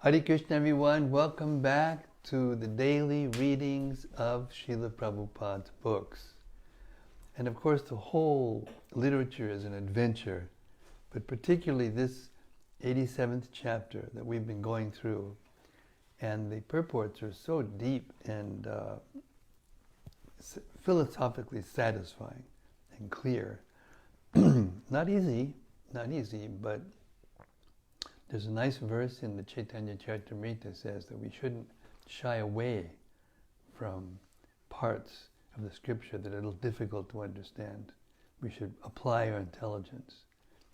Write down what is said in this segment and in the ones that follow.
Hare Krishna everyone, welcome back to the daily readings of Srila Prabhupada's books. And of course the whole literature is an adventure, but particularly this 87th chapter that we've been going through. And the purports are so deep and philosophically satisfying and clear. Not easy, but there's a nice verse in the Chaitanya Charitamrita that says that we shouldn't shy away from parts of the scripture that are a little difficult to understand. We should apply our intelligence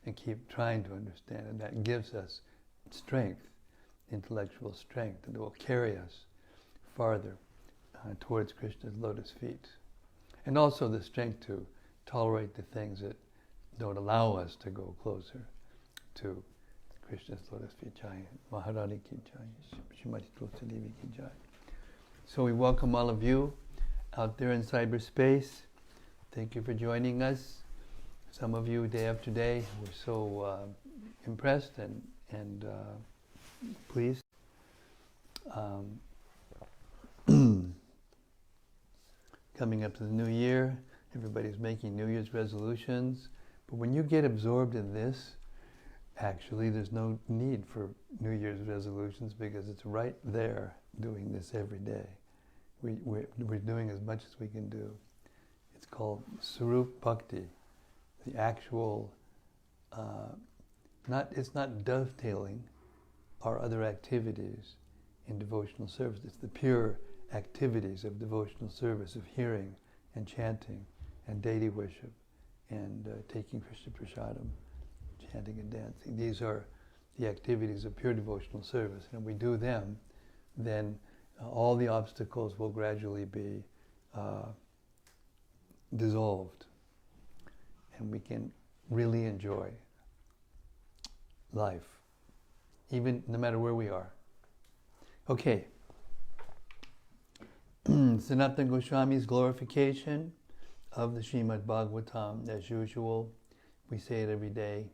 and keep trying to understand, and that gives us strength, intellectual strength, that will carry us farther towards Krishna's lotus feet. And also the strength to tolerate the things that don't allow us to go closer to Krishna's lotus feet. Jai, Maharani ki jai, Srimati Tulsi Devi ki jai. So we welcome all of you out there in cyberspace. Thank you for joining us. Some of you day after day, we're so impressed and pleased. Coming up to the new year, everybody's making New Year's resolutions. But when you get absorbed in this, actually there's no need for New Year's resolutions because it's right there doing this every day. We're doing as much as we can do. It's called Sarup Bhakti, the actual, it's not dovetailing our other activities in devotional service. It's the pure activities of devotional service, of hearing and chanting and deity worship and taking Krishna Prasadam, chanting and dancing. These are the activities of pure devotional service. And if we do them, then all the obstacles will gradually be dissolved. And we can really enjoy life, even no matter where we are. Okay. Sanatana Goswami's glorification of the Srimad-Bhagavatam, as usual. We say it every day.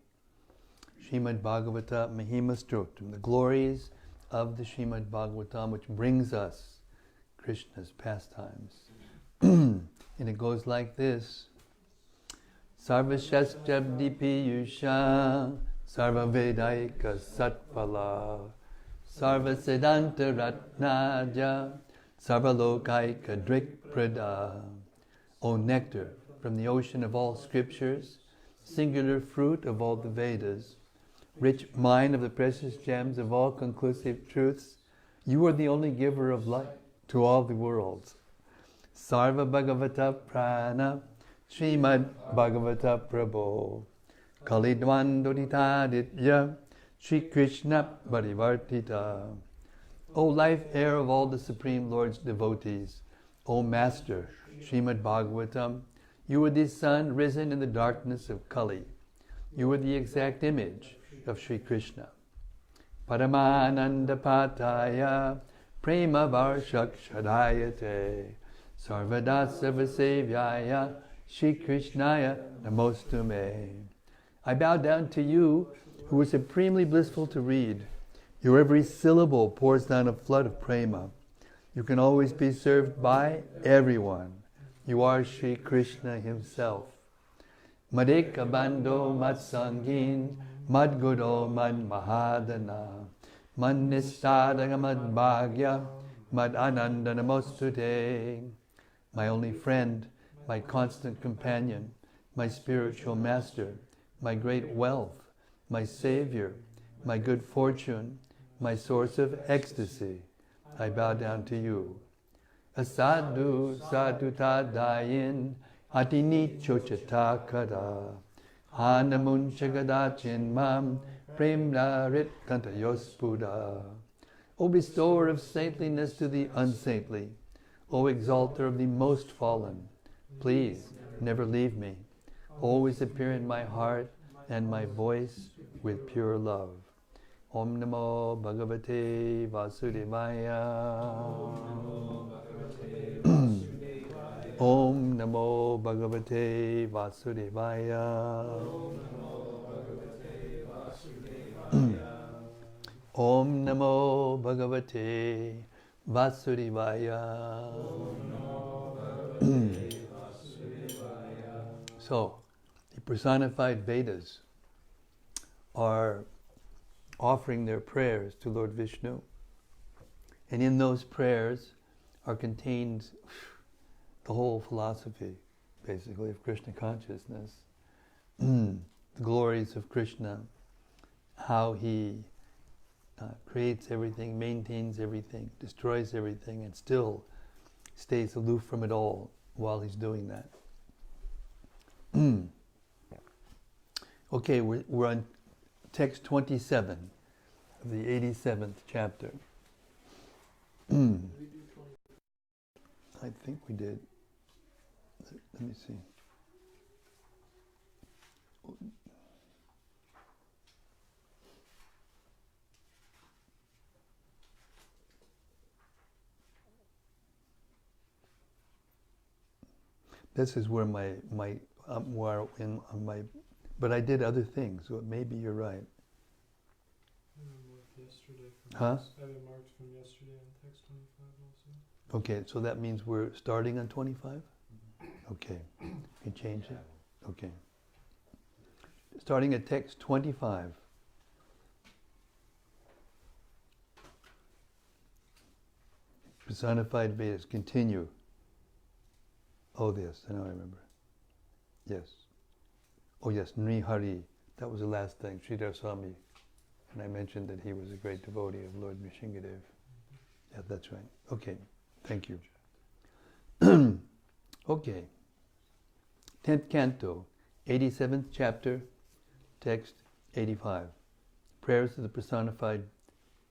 Srimad-Bhagavata Mahima Stotam, the glories of the Srimad-Bhagavatam, which brings us Krishna's pastimes. And it goes like this. Sarva Shastrabdi Piyusha Sarva Vedaika Satpala Sarva Siddhanta Ratnaja Sarva Lokaika Drikprada. O nectar from the ocean of all scriptures, singular fruit of all the Vedas, rich mine of the precious gems of all conclusive truths, you are the only giver of light to all the worlds. Sarva Bhagavata Prana Srimad Bhagavata Prabhu Kalidwandoditaditya Shri Krishna Parivartita. O life air of all the Supreme Lord's devotees, O Master Srimad Bhagavatam, you are the sun risen in the darkness of Kali. You are the exact image of Sri Krishna. Paramananda Pataya Prema Varshak Shadayate Sarvada Sarvasevyaya Shri Krishnaya Namostume. I bow down to you, who are supremely blissful to read. Your every syllable pours down a flood of prema. You can always be served by everyone. You are Sri Krishna himself. Madeka Bando Matsangin Madguro Mad Mahadana Mad Nistadaga Mad Bhagya Mad Ananda Namostute. My only friend, my constant companion, my spiritual master, my great wealth, my savior, my good fortune, my source of ecstasy, I bow down to you. Asadu sadhu tadayin atini chochata kada hanamun chagadachin mam premnarit kantayospuda. O bestower of saintliness to the unsaintly, O exalter of the most fallen, please never leave me. Always appear in my heart and my voice with pure love. Om Namo Bhagavate Vasudevaya. Om Namo Bhagavate Vasudevaya. Om Namo Bhagavate Vasudevaya. So, the personified Vedas are offering their prayers to Lord Vishnu. And in those prayers are contained the whole philosophy, basically, of Krishna consciousness. The glories of Krishna, how he creates everything, maintains everything, destroys everything, and still stays aloof from it all while he's doing that. Okay, we're on text 27 of the 87th chapter. I think we did. Let me see. This is where my but I did other things, so maybe you're right. Huh? I have it marked from yesterday on text 25 also. Okay, so that means we're starting on 25? Okay. You change it? Okay. Starting at text 25. Personified Vedas, continue. Oh, yes, I know, I remember. Yes. Oh, yes, Nri Hari. That was the last thing, Sridhar Swami. And I mentioned that he was a great devotee of Lord Nrsingadev. Yeah, that's right. Okay, thank you. Okay. 10th Canto, 87th chapter, text 85. Prayers of the personified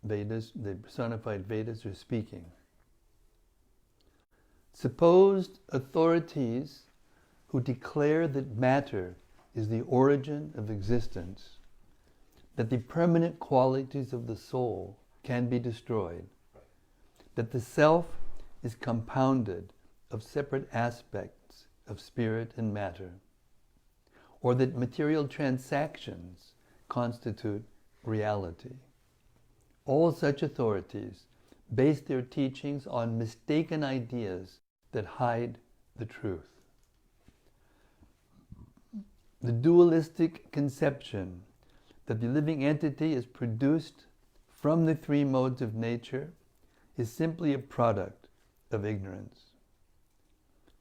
Vedas. The personified Vedas are speaking. Supposed authorities who declare that matter is the origin of existence, that the permanent qualities of the soul can be destroyed, that the self is compounded of separate aspects of spirit and matter, or that material transactions constitute reality. All such authorities base their teachings on mistaken ideas that hide the truth. The dualistic conception that the living entity is produced from the three modes of nature is simply a product of ignorance.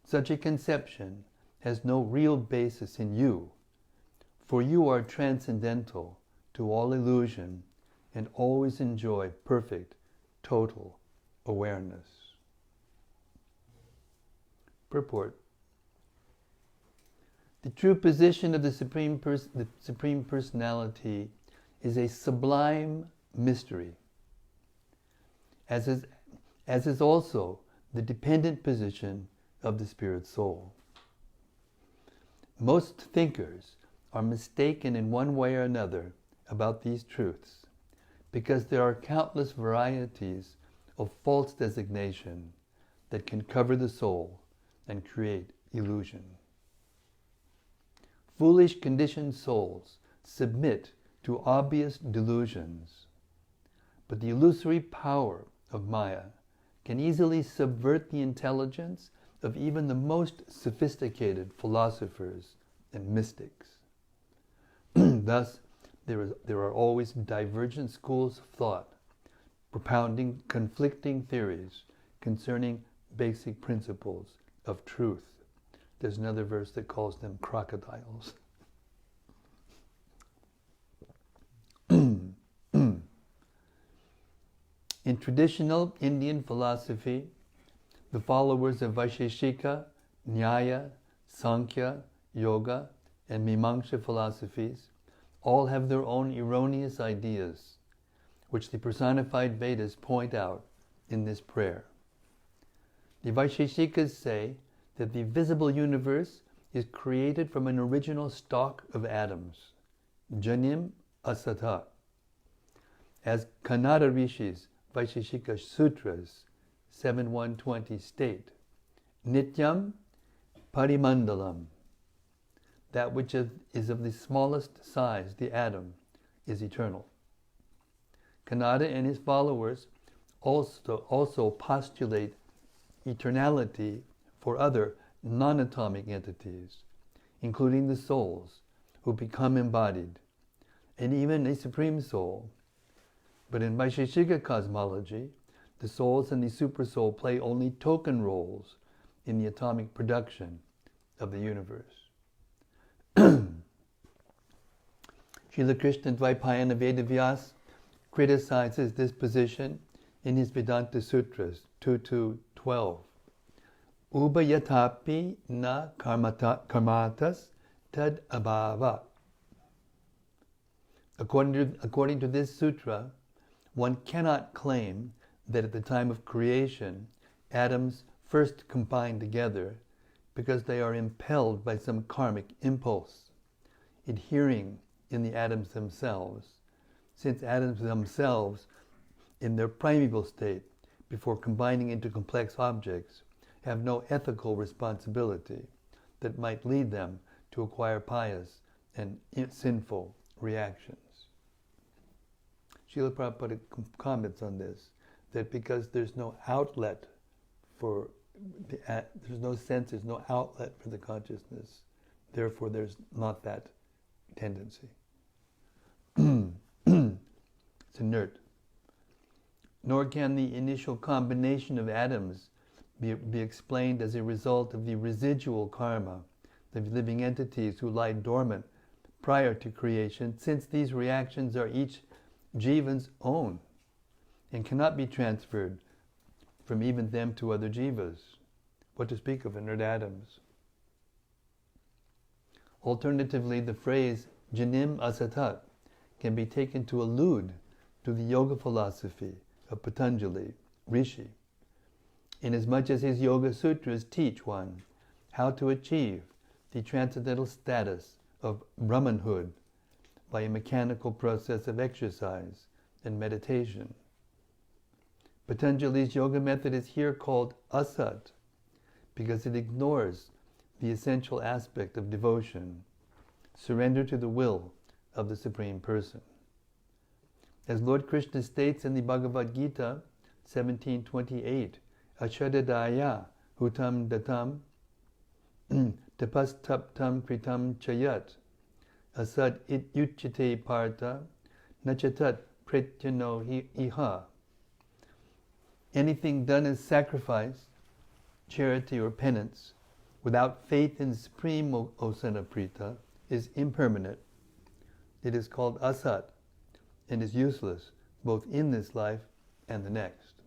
Such a conception has no real basis in you, for you are transcendental to all illusion and always enjoy perfect, total awareness. Purport. The true position of the Supreme Personality is a sublime mystery, as is also the dependent position of the Spirit Soul. Most thinkers are mistaken in one way or another about these truths, because there are countless varieties of false designation that can cover the soul and create illusion. Foolish conditioned souls submit to obvious delusions, but the illusory power of Maya can easily subvert the intelligence of even the most sophisticated philosophers and mystics. Thus, there are always divergent schools of thought, propounding conflicting theories concerning basic principles of truth. There's another verse that calls them crocodiles. In traditional Indian philosophy, the followers of Vaisheshika, Nyaya, Sankhya, Yoga, and Mimamsa philosophies all have their own erroneous ideas, which the personified Vedas point out in this prayer. The Vaisheshikas say that the visible universe is created from an original stock of atoms, Janim Asata. As Kannada Rishis Vaisheshika Sutras 7.120 state, Nityam Parimandalam, that which is of the smallest size, the atom, is eternal. Kanada and his followers also postulate eternality for other non-atomic entities, including the souls who become embodied, and even a supreme soul. But in Vaisheshika cosmology, the souls and the supersoul play only token roles in the atomic production of the universe. Srila Krishna Dvaipayana Vedavyas criticizes this position in his Vedanta Sutras 2.2.12. Ubayatapi na karmatas tad abhava. According to this sutra, one cannot claim that at the time of creation, atoms first combine together because they are impelled by some karmic impulse, adhering in the atoms themselves, since atoms themselves, in their primeval state, before combining into complex objects, have no ethical responsibility that might lead them to acquire pious and sinful reactions. Srila Prabhupada comments on this, that because there's no outlet for there's no sense, there's no outlet for the consciousness, therefore there's not that tendency. It's inert. Nor can the initial combination of atoms be explained as a result of the residual karma of living entities who lie dormant prior to creation, since these reactions are each jivan's own and cannot be transferred from even them to other jivas, what to speak of inert atoms. Alternatively, the phrase janim asatat can be taken to allude to the yoga philosophy of Patanjali, Rishi, inasmuch as his Yoga Sutras teach one how to achieve the transcendental status of Brahmanhood by a mechanical process of exercise and meditation. Patanjali's yoga method is here called asat because it ignores the essential aspect of devotion, surrender to the will of the Supreme Person. As Lord Krishna states in the Bhagavad Gita 17:28, Achadadaya hutam datam tapastaptam kritam chayat asad it yuchite partha nachatat pretyano iha. Anything done as sacrifice, charity, or penance without faith in Supreme Osana is impermanent. It is called asat and is useless both in this life and the next.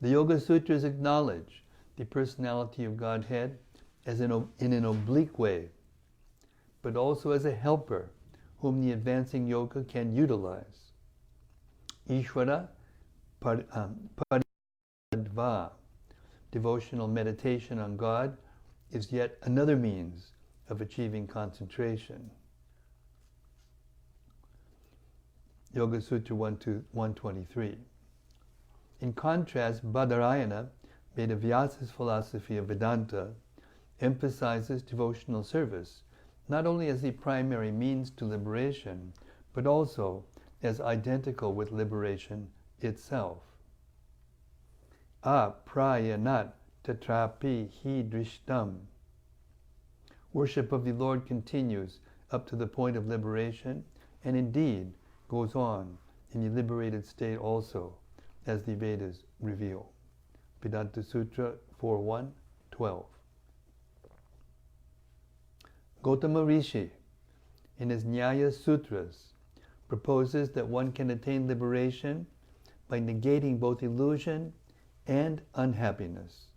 The Yoga Sutras acknowledge the personality of Godhead as in an oblique way, but also as a helper whom the advancing yoga can utilize. Ishvara Paridva, devotional meditation on God, is yet another means of achieving concentration. Yoga Sutra 123. In contrast, Badarayana, Vedavyasa's philosophy of Vedanta, emphasizes devotional service not only as the primary means to liberation, but also as identical with liberation itself. Aprayanat tatrapi hi drishtam. Worship of the Lord continues up to the point of liberation, and indeed goes on in the liberated state also, as the Vedas reveal. Vedanta Sutra 4.1.12. Gautama Rishi, in his Nyaya Sutras, proposes that one can attain liberation by negating both illusion and unhappiness.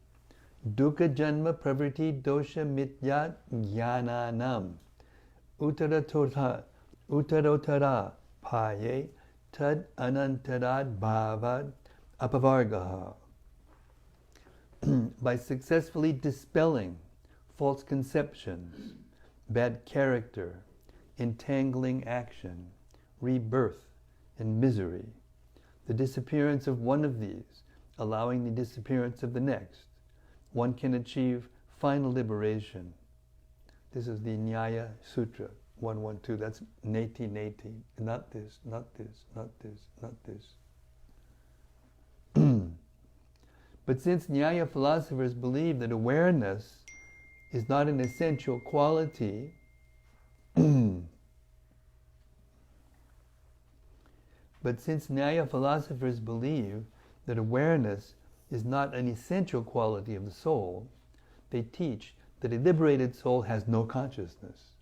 Dukkha janma pravriti dosha mityat jnananam uttarotara paye tad anantarad bhavad apavargaha. By successfully dispelling false conceptions, bad character, entangling action, rebirth, and misery, the disappearance of one of these, allowing the disappearance of the next, one can achieve final liberation. This is the Nyaya Sutra, 112. That's neti neti. Not this, not this, not this, not this. But since Nyaya philosophers believe that awareness is not an essential quality, but since Nyaya philosophers believe that awareness is not an essential quality of the soul, they teach that a liberated soul has no consciousness.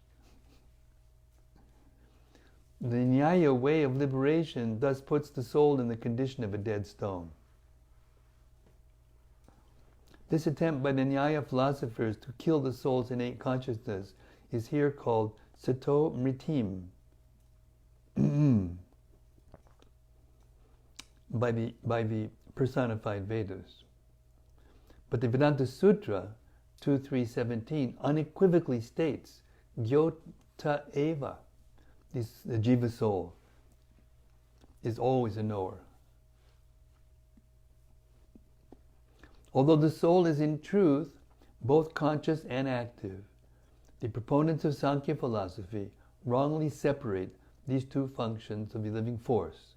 The Nyaya way of liberation thus puts the soul in the condition of a dead stone. This attempt by the Nyaya philosophers to kill the soul's innate consciousness is here called Sato Mritim by the Personified Vedas. But the Vedanta Sutra 2.3.17 unequivocally states Gyota Eva, the Jiva soul, is always a knower. Although the soul is in truth both conscious and active, the proponents of Sankhya philosophy wrongly separate these two functions of the living force,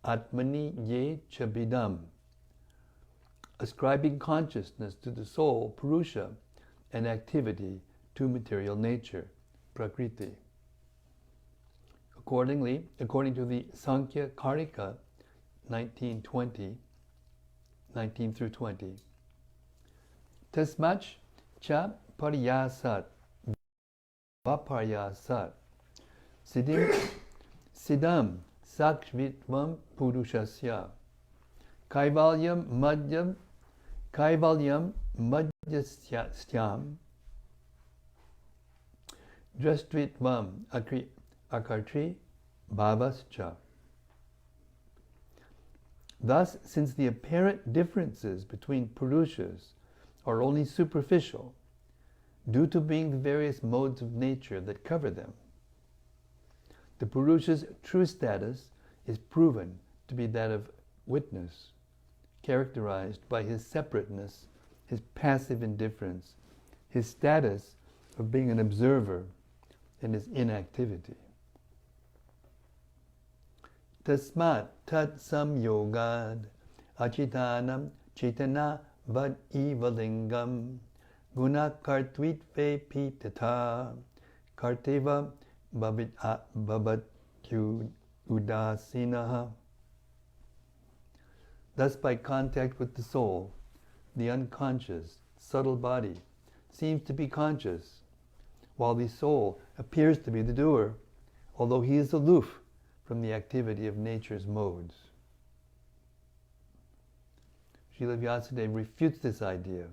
Atmani ye chabidam, ascribing consciousness to the soul, Purusha, and activity to material nature, Prakriti. Accordingly, according to the Sankhya Karika 19:20, 19 through 20, Tasmach cha paryasat vaparyasat sidam sakshvitvam purushasya kaivalyam madhyastyam drastvitvam akartri bhavascha. Thus, since the apparent differences between Purushas are only superficial, due to being the various modes of nature that cover them, the Purusha's true status is proven to be that of witness, characterized by his separateness, his passive indifference, his status of being an observer, and his inactivity. Tasmat tat samyogad achitanam chaitana vad evalingam guna kartvitve pitata karteva babatyu udasinaha. Thus, by contact with the soul, the unconscious, subtle body seems to be conscious, while the soul appears to be the doer, although he is aloof from the activity of nature's modes. Srila Vyasadeva refutes this idea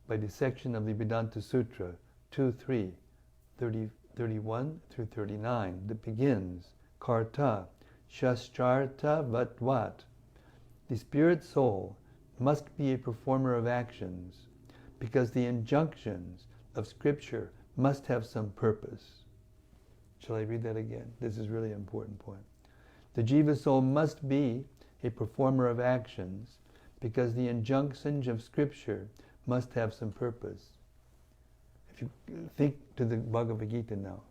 by the section of the Vedanta Sutra 2.3, 31 through 39 that begins, Karta Shastrarta Vatvat. The spirit soul must be a performer of actions because the injunctions of Scripture must have some purpose. Shall I read that again? This is really an important point. The Jiva soul must be a performer of actions because the injunctions of Scripture must have some purpose. If you think to the Bhagavad Gita now,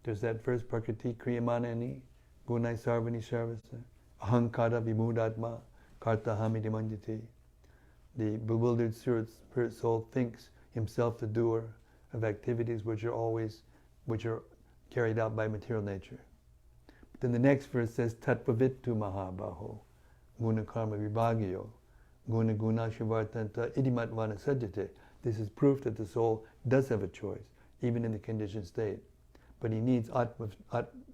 there's that verse, Prakriti Kriyamanani Gunai Sarvani Sarvasa Ahankara Vimudatma Kartahami Manjati. The bewildered spirit soul thinks himself the doer of activities which are carried out by material nature. But then the next verse says, Tatvavitu Mahabaho, Guna Karma Vibhagyo, Guna Guna Shivartanta Idimatvana Sajjate. This is proof that the soul does have a choice, even in the conditioned state. But he needs Atma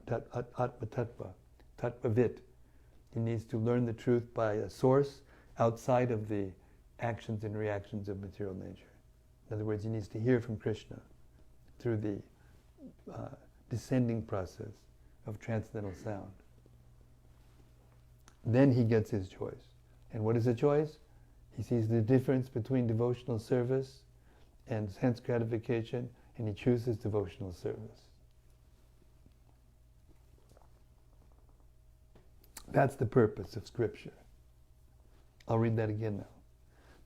Tattva, Tattvavit. He needs to learn the truth by a source outside of the actions and reactions of material nature. In other words, he needs to hear from Krishna through the descending process of transcendental sound. Then he gets his choice. And what is the choice? He sees the difference between devotional service and sense gratification, and he chooses devotional service. That's the purpose of Scripture. I'll read that again now.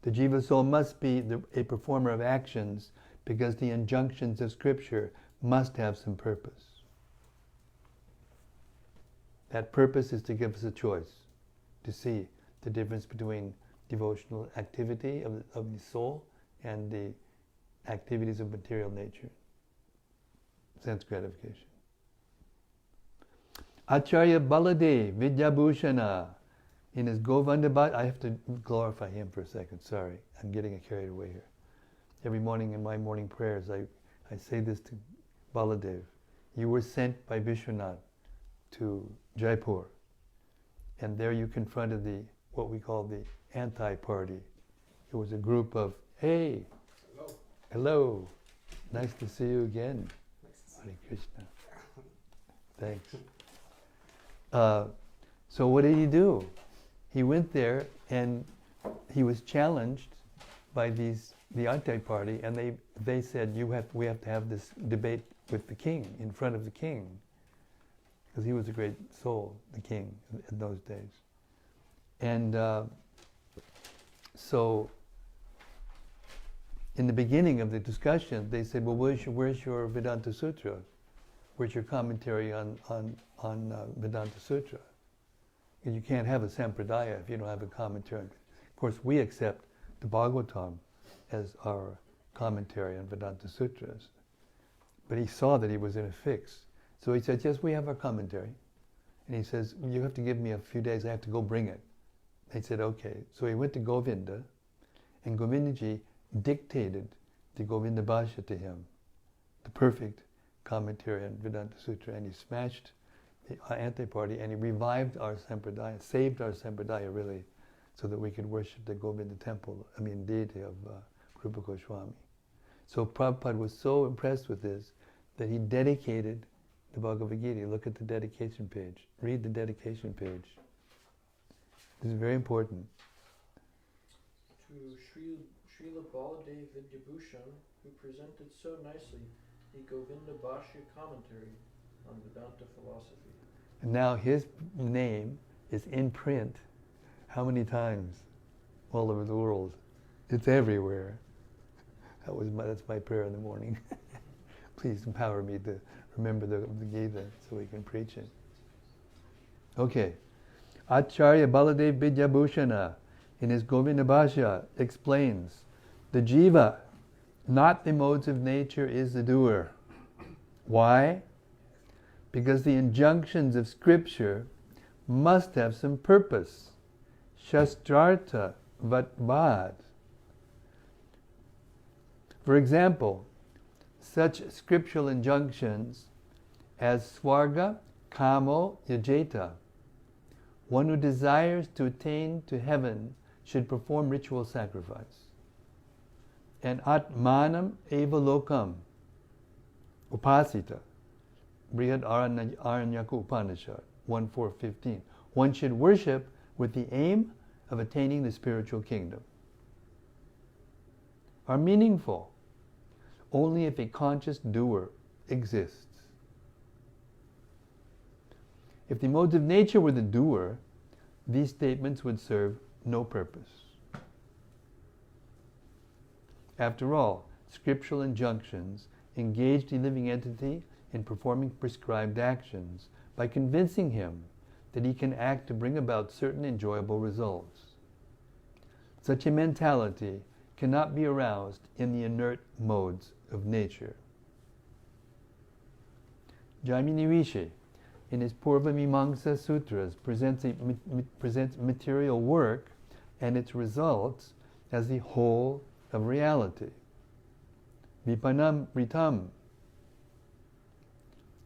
The Jiva soul must be a performer of actions because the injunctions of Scripture must have some purpose. That purpose is to give us a choice, to see the difference between devotional activity of the soul and the activities of material nature, sense gratification. Acharya Baladev Vidyabhushana, in his Govindabhat, I have to glorify him for a second, sorry, I'm getting carried away here. Every morning in my morning prayers, I say this to Baladev. You were sent by Vishwanath to Jaipur, and there you confronted what we call the anti-party. It was a group of, hey, hello, nice to see you again. Hare Krishna. Thanks. So what did he do? He went there and he was challenged by the anti-party, and they said, we have to have this debate with the king, in front of the king, because he was a great soul, the king, in those days. And so in the beginning of the discussion, they said, well, where's your Vedanta Sutra? Where's your commentary on Vedanta Sutra? And you can't have a sampradaya if you don't have a commentary. Of course, we accept the Bhagavatam as our commentary on Vedanta Sutras. But he saw that he was in a fix. So he said, yes, we have our commentary. And he says, you have to give me a few days, I have to go bring it. They said, okay. So he went to Govinda, and Govindaji dictated the Govinda Bhashya to him, the perfect commentary on Vedanta Sutra, and he smashed the anti-party, and he revived our sampradaya, saved our sampradaya really, so that we could worship the Govinda temple, deity of Rupa Goswami. So Prabhupada was so impressed with this that he dedicated the Bhagavad Gita. Look at the dedication page. Read the dedication page. This is very important. To Srila Baladev Vidyabhushan, who presented so nicely the Govinda Bhashya commentary on Vedanta philosophy. And now his name is in print how many times? All over the world. It's everywhere. That's my prayer in the morning. Please empower me to remember the Gita so we can preach it. Okay. Acharya Baladev Vidyabhushana, in his Govinda Bhashya, explains, the jiva, not the modes of nature, is the doer. Why? Because the injunctions of scripture must have some purpose. Shastrartha vatvad. For example, such scriptural injunctions as swarga, kamo, yajeta. One who desires to attain to heaven should perform ritual sacrifice. And atmanam eva lokam, upasita, Brihad Aranyaka Upanishad, 1.4.15. One should worship with the aim of attaining the spiritual kingdom. Are meaningful only if a conscious doer exists. If the modes of nature were the doer, these statements would serve no purpose. After all, scriptural injunctions engage the living entity in performing prescribed actions by convincing him that he can act to bring about certain enjoyable results. Such a mentality cannot be aroused in the inert modes of nature. Jaimini Rishi, in his Purva Mimamsa Sutras, presents material work and its results as the whole of reality. Vipanam Ritam.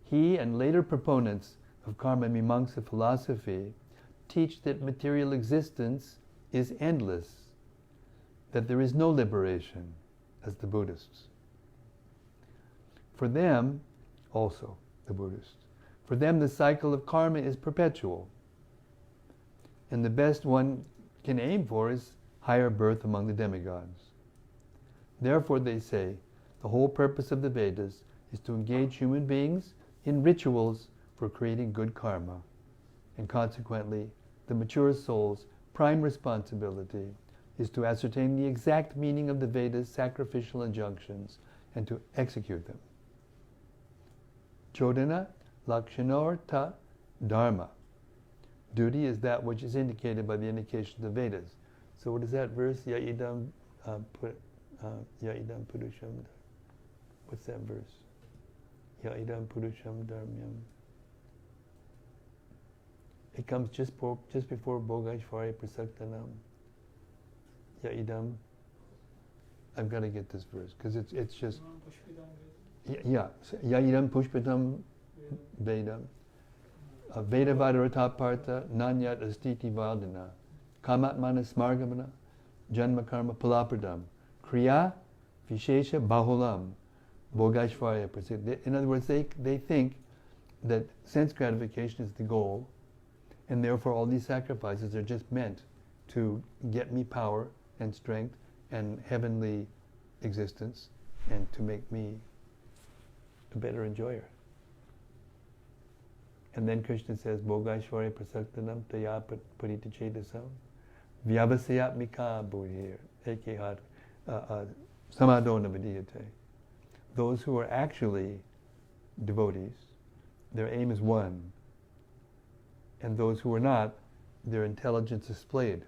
He and later proponents of Karma Mimamsa philosophy teach that material existence is endless, that there is no liberation, as the Buddhists. For them, also the Buddhists, for them the cycle of karma is perpetual, and the best one can aim for is higher birth among the demigods. Therefore, they say, the whole purpose of the Vedas is to engage human beings in rituals for creating good karma, and consequently, the mature soul's prime responsibility is to ascertain the exact meaning of the Vedas' sacrificial injunctions and to execute them. Chodana Lakshanortha Dharma. Duty is that which is indicated by the indications of the Vedas. So what is that verse? Yaidam Purusham. What's that verse? Yaidam Purusham Dharmyam. It comes just before Bhogashvarya Prasaktanam. Yaidam. I've got to get this verse because it's just. Yeah. Yaidam Pushpitam Vedam. Veda Vadaratapartha Nanyat Astiti Valdana Kamatmana Smargamana Janma Karma Palapradam Kriya Vishesha Bahulam Bhogashvarya Prasiddha. In other words, they think that sense gratification is the goal, and therefore all these sacrifices are just meant to get me power and strength and heavenly existence and to make me a better enjoyer. And then Krishna says, Bhogashvarya Prasaktanam Taya Parita Chedasam Vyavasayatmika Buddhir Ekehat Samadona Vidiyate. Those who are actually devotees, their aim is one. And those who are not, their intelligence is splayed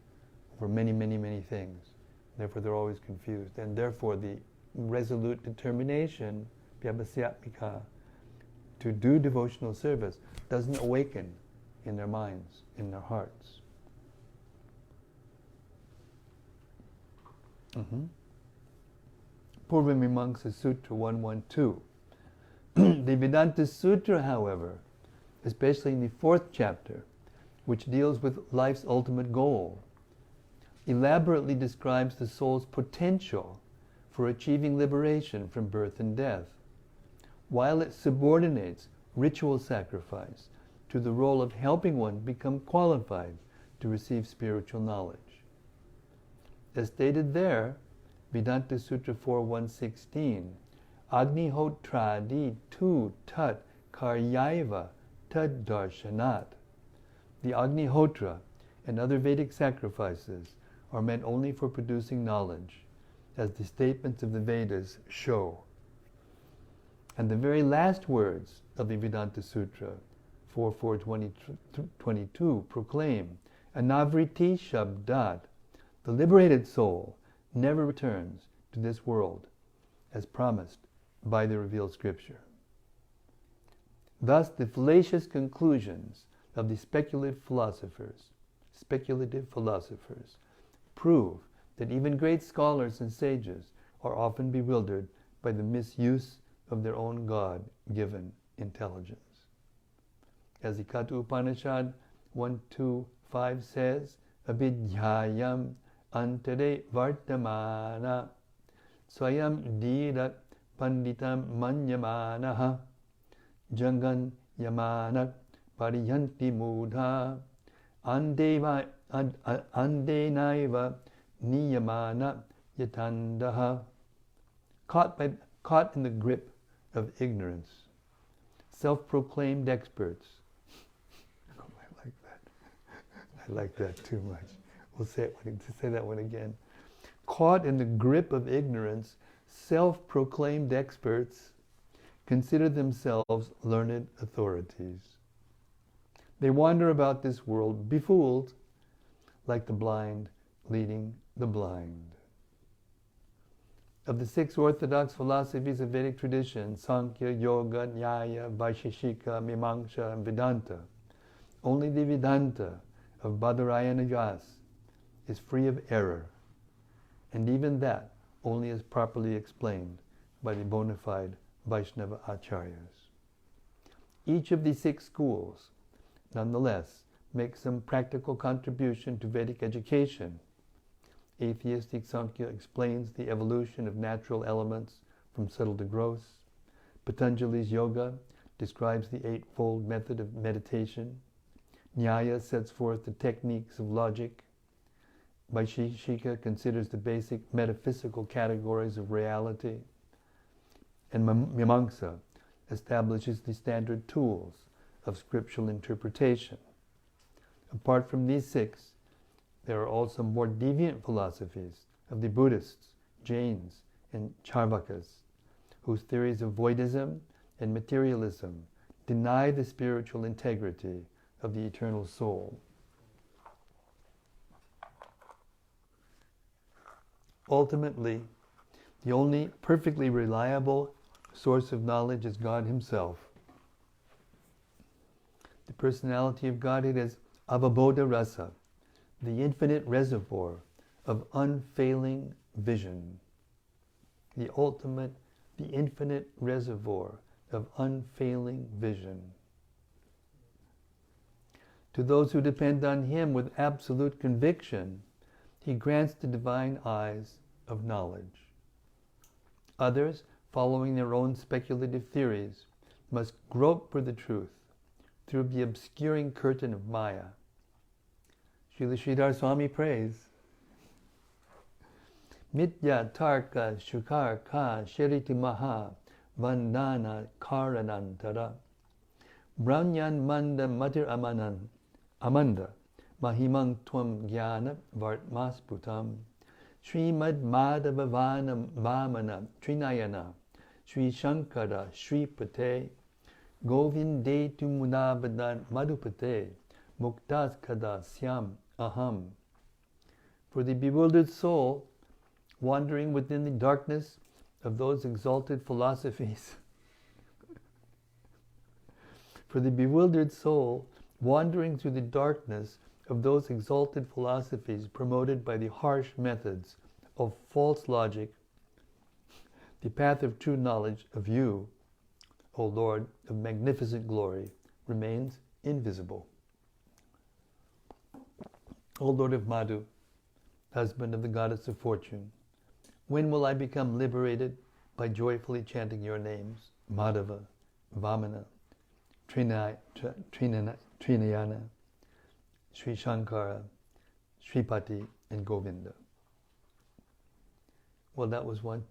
over many, many, many things. Therefore they're always confused. And therefore the resolute determination, Vyavasayatmika, to do devotional service doesn't awaken in their minds, in their hearts. Purvamimamsa Sutra 112. The Vedanta Sutra, however, especially in the 4th chapter, which deals with life's ultimate goal, elaborately describes the soul's potential for achieving liberation from birth and death, while it subordinates ritual sacrifice to the role of helping one become qualified to receive spiritual knowledge. As stated there, Vedanta Sutra 4.116, Agnihotradi tu tat karyaiva tad darshanat. The Agnihotra and other Vedic sacrifices are meant only for producing knowledge, as the statements of the Vedas show. And the very last words of the Vedanta Sutra, 4.4.22, proclaim, Anavriti Shabdat, the liberated soul never returns to this world, as promised by the revealed scripture. Thus, the fallacious conclusions of the speculative philosophers prove that even great scholars and sages are often bewildered by the misuse of their own God-given intelligence. As the Katha Upanishad 1.2.5 says, Abhidyayam antare vartamana swayam dirat panditam manyamanaha jangan yamanak pariyanti mudha andenaiva niyamana yatandaha. Caught in the grip of ignorance, self-proclaimed experts. Oh, I like that. I like that too much. We'll say that one again. Caught in the grip of ignorance, self-proclaimed experts consider themselves learned authorities. They wander about this world befooled, like the blind leading the blind. Of the 6 orthodox philosophies of Vedic tradition, Sankhya, Yoga, Nyaya, Vaisheshika, Mimamsa, and Vedanta, only the Vedanta of Badarayana Vyas is free of error, and even that only is properly explained by the bona fide Vaishnava Acharyas. Each of these 6 schools, nonetheless, makes some practical contribution to Vedic education. Atheistic Sankhya explains the evolution of natural elements from subtle to gross. Patanjali's Yoga describes the 8-fold method of meditation. Nyaya sets forth the techniques of logic. Vaisheshika considers the basic metaphysical categories of reality. And Mimamsa establishes the standard tools of scriptural interpretation. Apart from these 6, there are also more deviant philosophies of the Buddhists, Jains, and Charvakas, whose theories of voidism and materialism deny the spiritual integrity of the eternal soul Ultimately, the only perfectly reliable source of knowledge is God Himself. The personality of Godhead is avabodha rasa, the infinite reservoir of unfailing vision. The infinite reservoir of unfailing vision. To those who depend on Him with absolute conviction, He grants the divine eyes of knowledge. Others, following their own speculative theories, must grope for the truth through the obscuring curtain of Maya. Srila Sridhar Swami prays, Mitya tarka shukar ka sheriti maha vandana karanantara Brahmyan manda matir amanda mahimang tvam jnana vartmasputam Srimad Madhavavana Vamana Trinayana Sri Shankara Sri Pate Govinde Tumunabadan Madhupate Muktas Kada Syam Aham. For the bewildered soul, wandering within the darkness of those exalted philosophies, for the bewildered soul, wandering through the darkness of those exalted philosophies promoted by the harsh methods of false logic, the path of true knowledge of you, O Lord of magnificent glory, remains invisible. O Lord of Madhu, husband of the goddess of fortune, when will I become liberated by joyfully chanting your names, Madhava, Vamana, Trinayana, Sri Shankara, Sripati, and Govinda? Well, that was one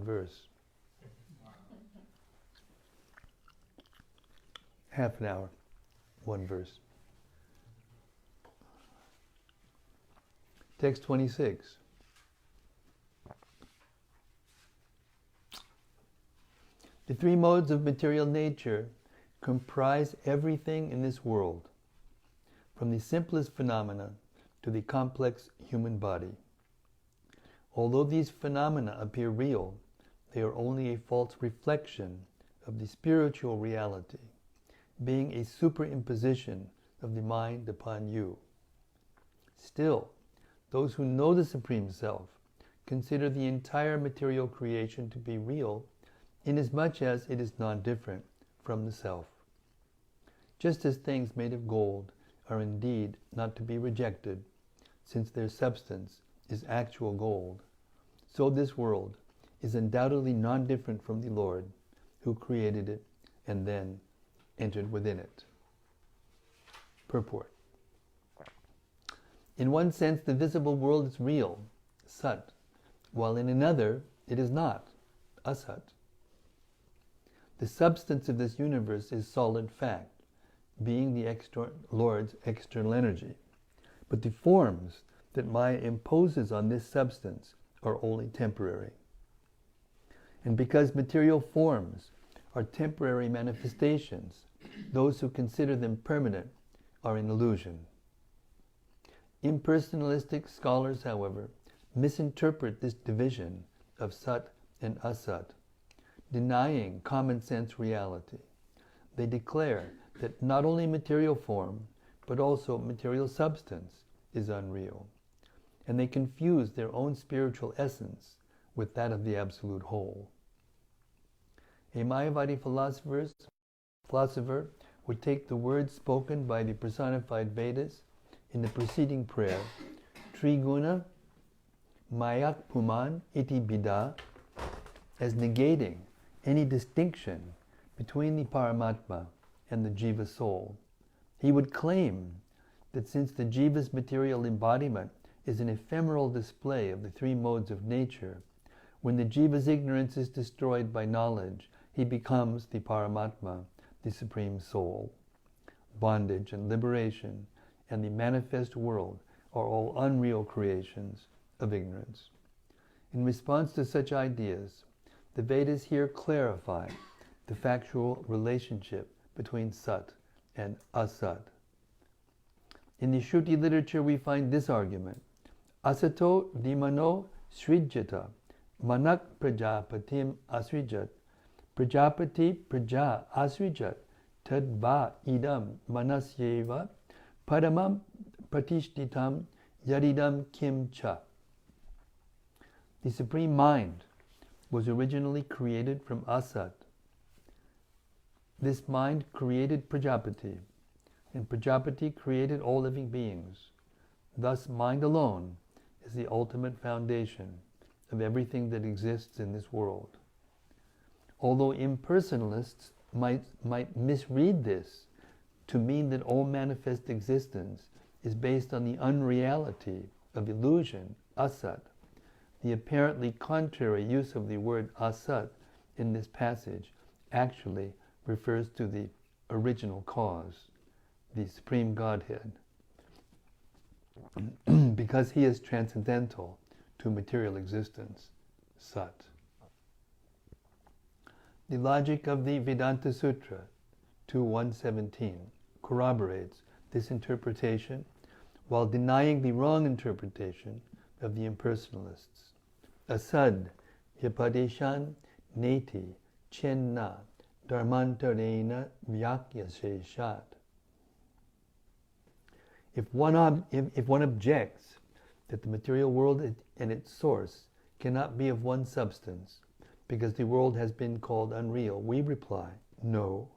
verse. Half an hour, one verse. Text 26. The three modes of material nature comprise everything in this world, from the simplest phenomena to the complex human body. Although these phenomena appear real, they are only a false reflection of the spiritual reality, being a superimposition of the mind upon you. Still, those who know the Supreme Self consider the entire material creation to be real, inasmuch as it is non-different from the Self. Just as things made of gold are indeed not to be rejected, since their substance is actual gold, so this world is undoubtedly non-different from the Lord, who created it and then entered within it. Purport. In one sense, the visible world is real, Sat, while in another, it is not, Asat. The substance of this universe is solid fact, being the Lord's external energy. But the forms that Maya imposes on this substance are only temporary. And because material forms are temporary manifestations, those who consider them permanent are in illusion. Impersonalistic scholars, however, misinterpret this division of Sat and Asat, denying common sense reality. They declare that not only material form, but also material substance is unreal. And they confuse their own spiritual essence with that of the absolute whole. A Mayavadi philosopher would take the words spoken by the personified Vedas in the preceding prayer, Triguna Mayak Puman iti bida, as negating any distinction between the Paramatma and the Jiva soul. He would claim that since the Jiva's material embodiment is an ephemeral display of the three modes of nature, when the Jiva's ignorance is destroyed by knowledge, he becomes the Paramatma, the Supreme Soul. Bondage and liberation and the manifest world are all unreal creations of ignorance. In response to such ideas, the Vedas here clarify the factual relationship between Sat and Asat. In the Shruti literature we find this argument, Asato dimano Srijata Manak Prajapatim Asrijat Prajapati Praja Asrijat Tadva Idam Manasyeva Paramam Pratishtitam Yaridam Kimcha. The Supreme Mind was originally created from Asat. This mind created Prajapati, and Prajapati created all living beings. Thus, mind alone is the ultimate foundation of everything that exists in this world. Although impersonalists might misread this to mean that all manifest existence is based on the unreality of illusion, asat, the apparently contrary use of the word asat in this passage actually refers to the original cause, the Supreme Godhead, because he is transcendental to material existence, Sat. The logic of the Vedanta Sutra 2.117 corroborates this interpretation while denying the wrong interpretation of the impersonalists. Asad Vyapadeshan Neti Chenna Dharmantarena Vyakyaseshat. If one objects that the material world and its source cannot be of one substance because the world has been called unreal, we reply, no,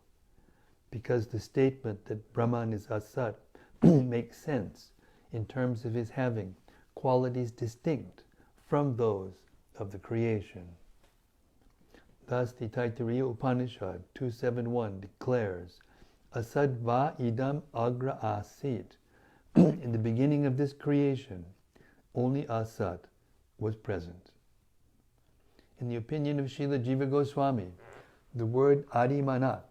because the statement that Brahman is asat makes sense in terms of his having qualities distinct from those of the creation. Thus the Taittiriya Upanishad 2.7.1 declares, Asadva idam agra asit. In the beginning of this creation, only Asat was present. In the opinion of Srila Jiva Goswami, the word Adimanat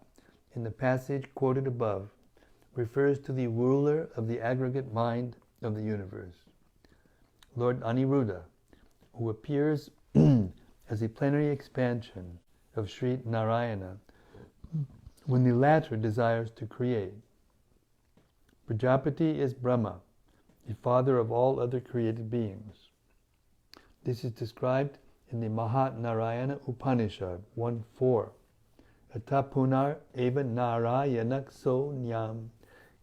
in the passage quoted above refers to the ruler of the aggregate mind of the universe, Lord Aniruddha, who appears as a plenary expansion of Sri Narayana when the latter desires to create. Prajapati is Brahma, the father of all other created beings. This is described in the Mahanarayana Upanishad 1.4. Atapunar eva narayanak so nyam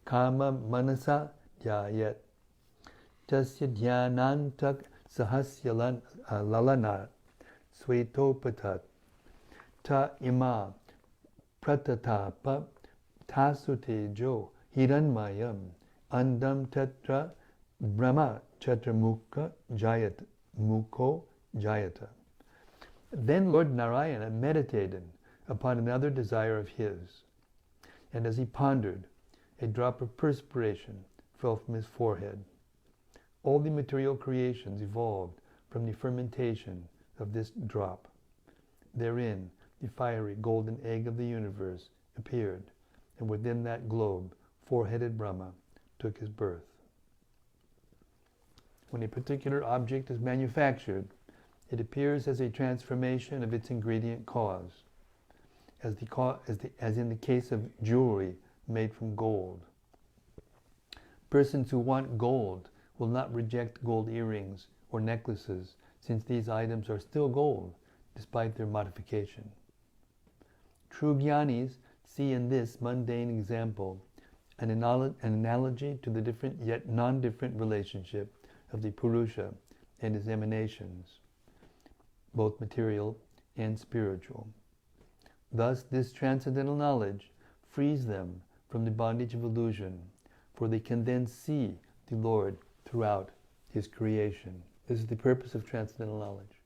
kama manasa dhyayat tasya dhyanantak sahasya lalanat swetopatat ta ima pratatapa tasutejo hiranmayam andam tatra brahma chatramukha jayat mukho jayata. Then Lord Narayana meditated upon another desire of his, and as he pondered, a drop of perspiration fell from his forehead. All the material creations evolved from the fermentation of this drop. Therein, the fiery golden egg of the universe appeared, and within that globe, four-headed Brahma took his birth. When a particular object is manufactured, it appears as a transformation of its ingredient cause, as in the case of jewelry made from gold. Persons who want gold will not reject gold earrings or necklaces, since these items are still gold, despite their modification. True jnanis see in this mundane example an analogy to the different yet non-different relationship of the Purusha and his emanations, both material and spiritual. Thus, this transcendental knowledge frees them from the bondage of illusion, for they can then see the Lord throughout his creation. This is the purpose of transcendental knowledge.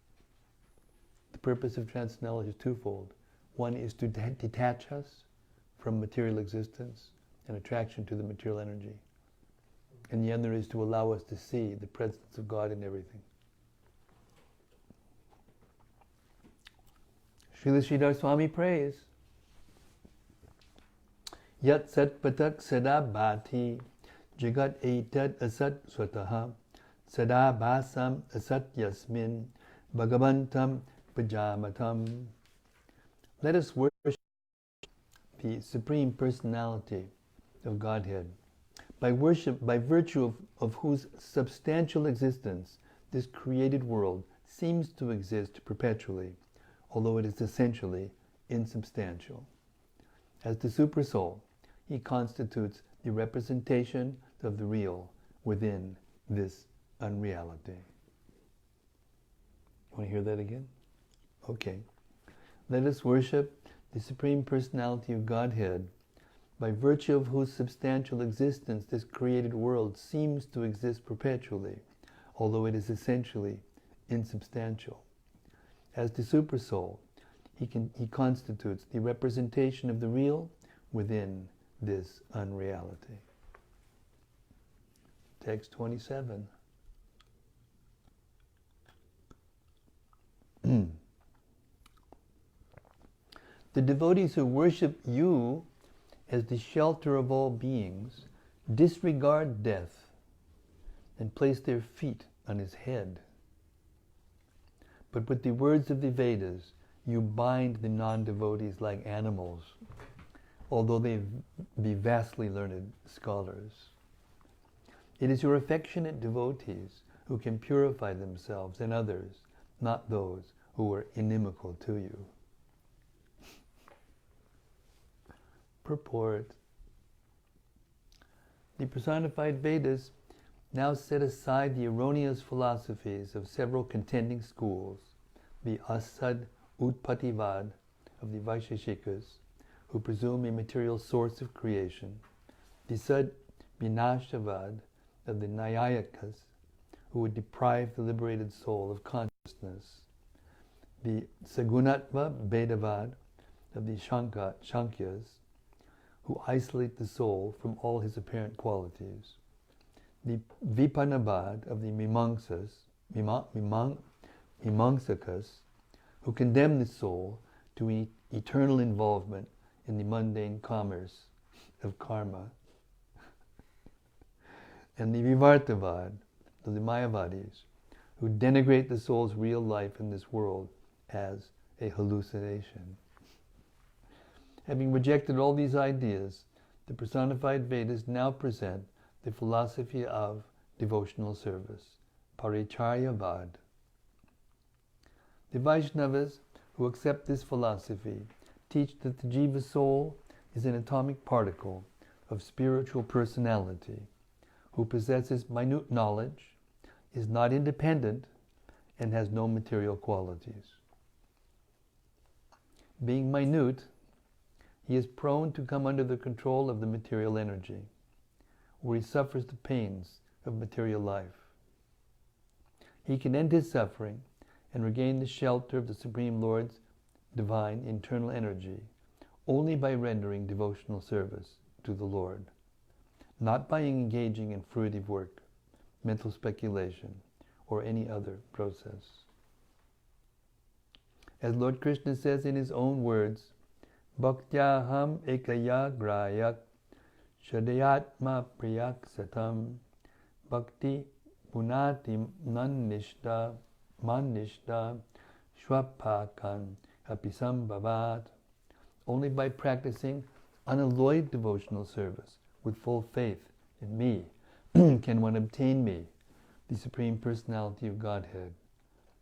The purpose of transcendental knowledge is twofold. One is to detach us from material existence and attraction to the material energy. And the other is to allow us to see the presence of God in everything. Srila Sridhar Swami prays, Yat sat patak sada bhati jagat etad asat swataha sada bhasam asat yasmin bhagavantam pajamatam. Let us worship the Supreme Personality of Godhead, by virtue of whose substantial existence this created world seems to exist perpetually, although it is essentially insubstantial. As the Supersoul, he constitutes the representation of the real within this unreality. Want to hear that again? Okay. Let us worship the Supreme Personality of Godhead, by virtue of whose substantial existence this created world seems to exist perpetually, although it is essentially insubstantial. As the Supersoul, he constitutes the representation of the real within this unreality. Text 27. The devotees who worship you as the shelter of all beings disregard death and place their feet on his head. But with the words of the Vedas, you bind the non-devotees like animals, although they be vastly learned scholars. It is your affectionate devotees who can purify themselves and others, not those who are inimical to you. Purport. The personified Vedas now set aside the erroneous philosophies of several contending schools, the Asad Utpattivad of the Vaisheshikas, who presume a material source of creation, the Sad Vinashavad of the Nyayikas, who would deprive the liberated soul of consciousness, the Sagunatva Vedavad of the Shankyas, who isolate the soul from all his apparent qualities, the Vipanabad of the Mimamsakas, who condemn the soul to eternal involvement in the mundane commerce of karma, and the Vivartavad of the Mayavadis, who denigrate the soul's real life in this world as a hallucination. Having rejected all these ideas, the personified Vedas now present the philosophy of devotional service, Paricharyavad. The Vaishnavas who accept this philosophy teach that the jiva soul is an atomic particle of spiritual personality who possesses minute knowledge, is not independent, and has no material qualities. Being minute, he is prone to come under the control of the material energy, where he suffers the pains of material life. He can end his suffering and regain the shelter of the Supreme Lord's divine internal energy only by rendering devotional service to the Lord, not by engaging in fruitive work, mental speculation, or any other process. As Lord Krishna says in his own words, Bhaktyaham ekaya grayak shadayatma priyak satam bhakti punati nannishta manishta shwapakan apisam bhavat. Only by practicing unalloyed devotional service with full faith in me can one obtain me, the Supreme Personality of Godhead.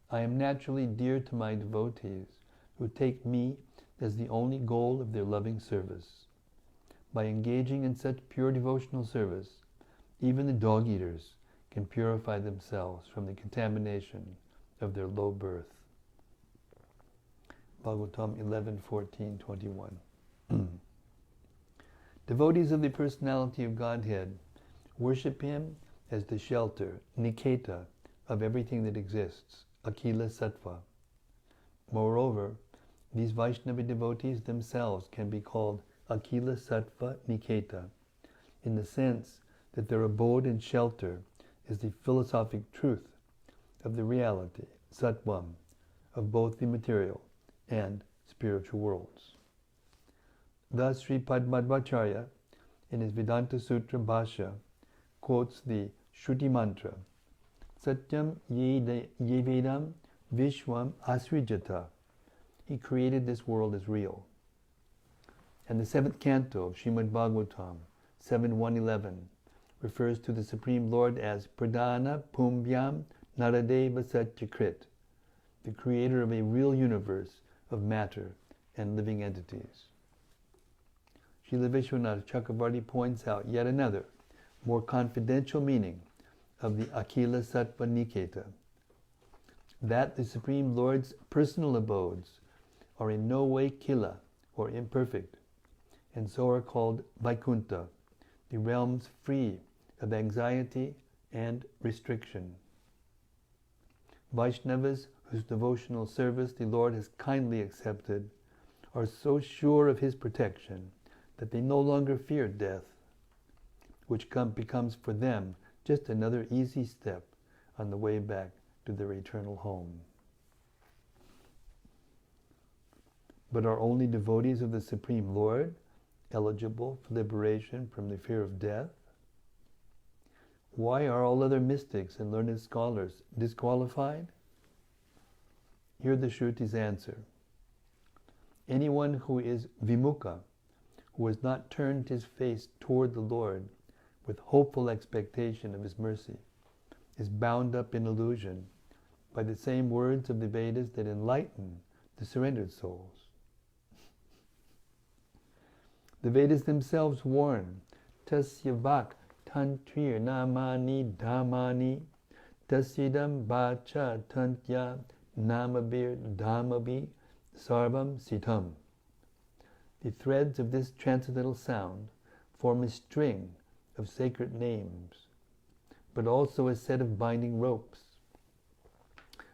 I am naturally dear to my devotees who take me as the only goal of their loving service. By engaging in such pure devotional service, even the dog-eaters can purify themselves from the contamination of their low birth. Bhagavatam 11:14-21. Devotees of the Personality of Godhead worship him as the shelter, niketa, of everything that exists, akila sattva. Moreover, these Vaishnava devotees themselves can be called akila sattva niketa, in the sense that their abode and shelter is the philosophic truth of the reality, sattvam, of both the material and spiritual worlds. Thus, Sri Padmadvacharya, in his Vedanta Sutra Bhashya, quotes the Shruti mantra, Satyam yevedam vishwam asrijata. He created this world as real. And the seventh canto of Srimad-Bhagavatam, 7.1.11, refers to the Supreme Lord as Pradhana Pumbhyam Naradeva Satyakrit, the creator of a real universe of matter and living entities. Srila Vishwanath Chakravarti points out yet another, more confidential meaning of the Akhila Sattva Niketa, that the Supreme Lord's personal abodes are in no way kila, or imperfect, and so are called Vaikuntha, the realms free of anxiety and restriction. Vaishnavas whose devotional service the Lord has kindly accepted are so sure of His protection that they no longer fear death, which becomes for them just another easy step on the way back to their eternal home. But are only devotees of the Supreme Lord eligible for liberation from the fear of death? Why are all other mystics and learned scholars disqualified? Hear the Shruti's answer. Anyone who is vimukha, who has not turned his face toward the Lord with hopeful expectation of His mercy, is bound up in illusion by the same words of the Vedas that enlighten the surrendered souls. The Vedas themselves warn, Tasya vak tantrir namani dhammani tasyidam bacha tantya namabir dhammabi sarvam sitam. The threads of this transcendental sound form a string of sacred names, but also a set of binding ropes.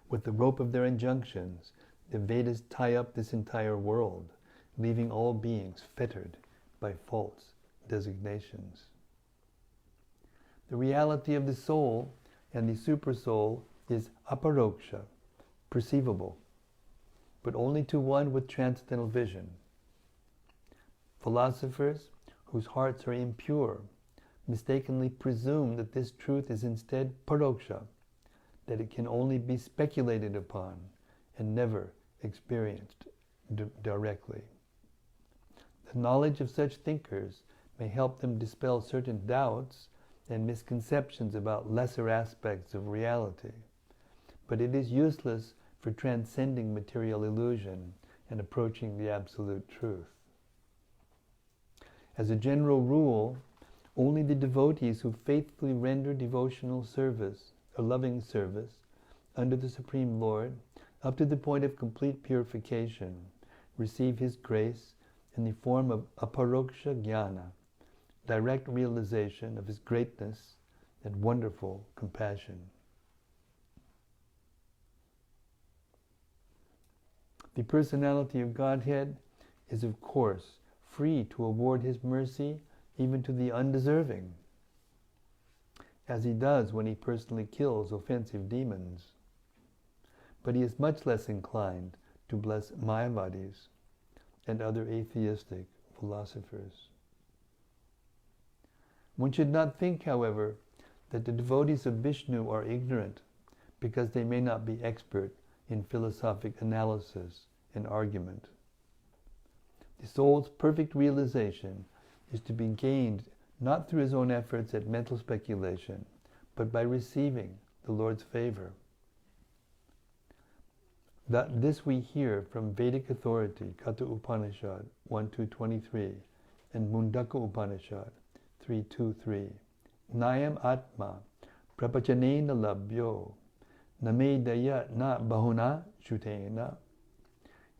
With the rope of their injunctions, the Vedas tie up this entire world, leaving all beings fettered by false designations. The reality of the soul and the supersoul is aparoksha, perceivable, but only to one with transcendental vision. Philosophers whose hearts are impure mistakenly presume that this truth is instead paroksha, that it can only be speculated upon and never experienced directly. The knowledge of such thinkers may help them dispel certain doubts and misconceptions about lesser aspects of reality, but it is useless for transcending material illusion and approaching the absolute truth. As a general rule, only the devotees who faithfully render devotional service or loving service under the Supreme Lord up to the point of complete purification receive His grace in the form of aparoksha jnana, direct realization of His greatness and wonderful compassion. The personality of Godhead is, of course, free to award His mercy even to the undeserving, as He does when He personally kills offensive demons. But He is much less inclined to bless Mayavadis and other atheistic philosophers. One should not think, however, that the devotees of Vishnu are ignorant because they may not be expert in philosophic analysis and argument. The soul's perfect realization is to be gained not through his own efforts at mental speculation, but by receiving the Lord's favor. This we hear from Vedic authority, Katha Upanishad 1.2.23 and Mundaka Upanishad 3.2.3. Nayam Atma Prapachanena Labhyo Namedaya Na Bahuna Shutena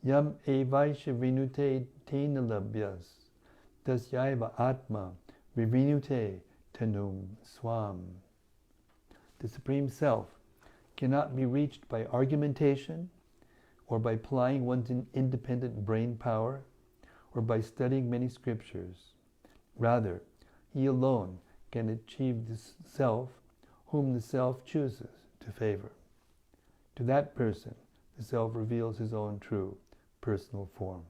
Yam Evaisha Vinute Tena Labhyas Tasyaiva Atma Vivinute Tanum Swam. The Supreme Self cannot be reached by argumentation or by applying one's independent brain power or by studying many scriptures. Rather, He alone can achieve the Self whom the Self chooses to favor. To that person, the Self reveals His own true personal form.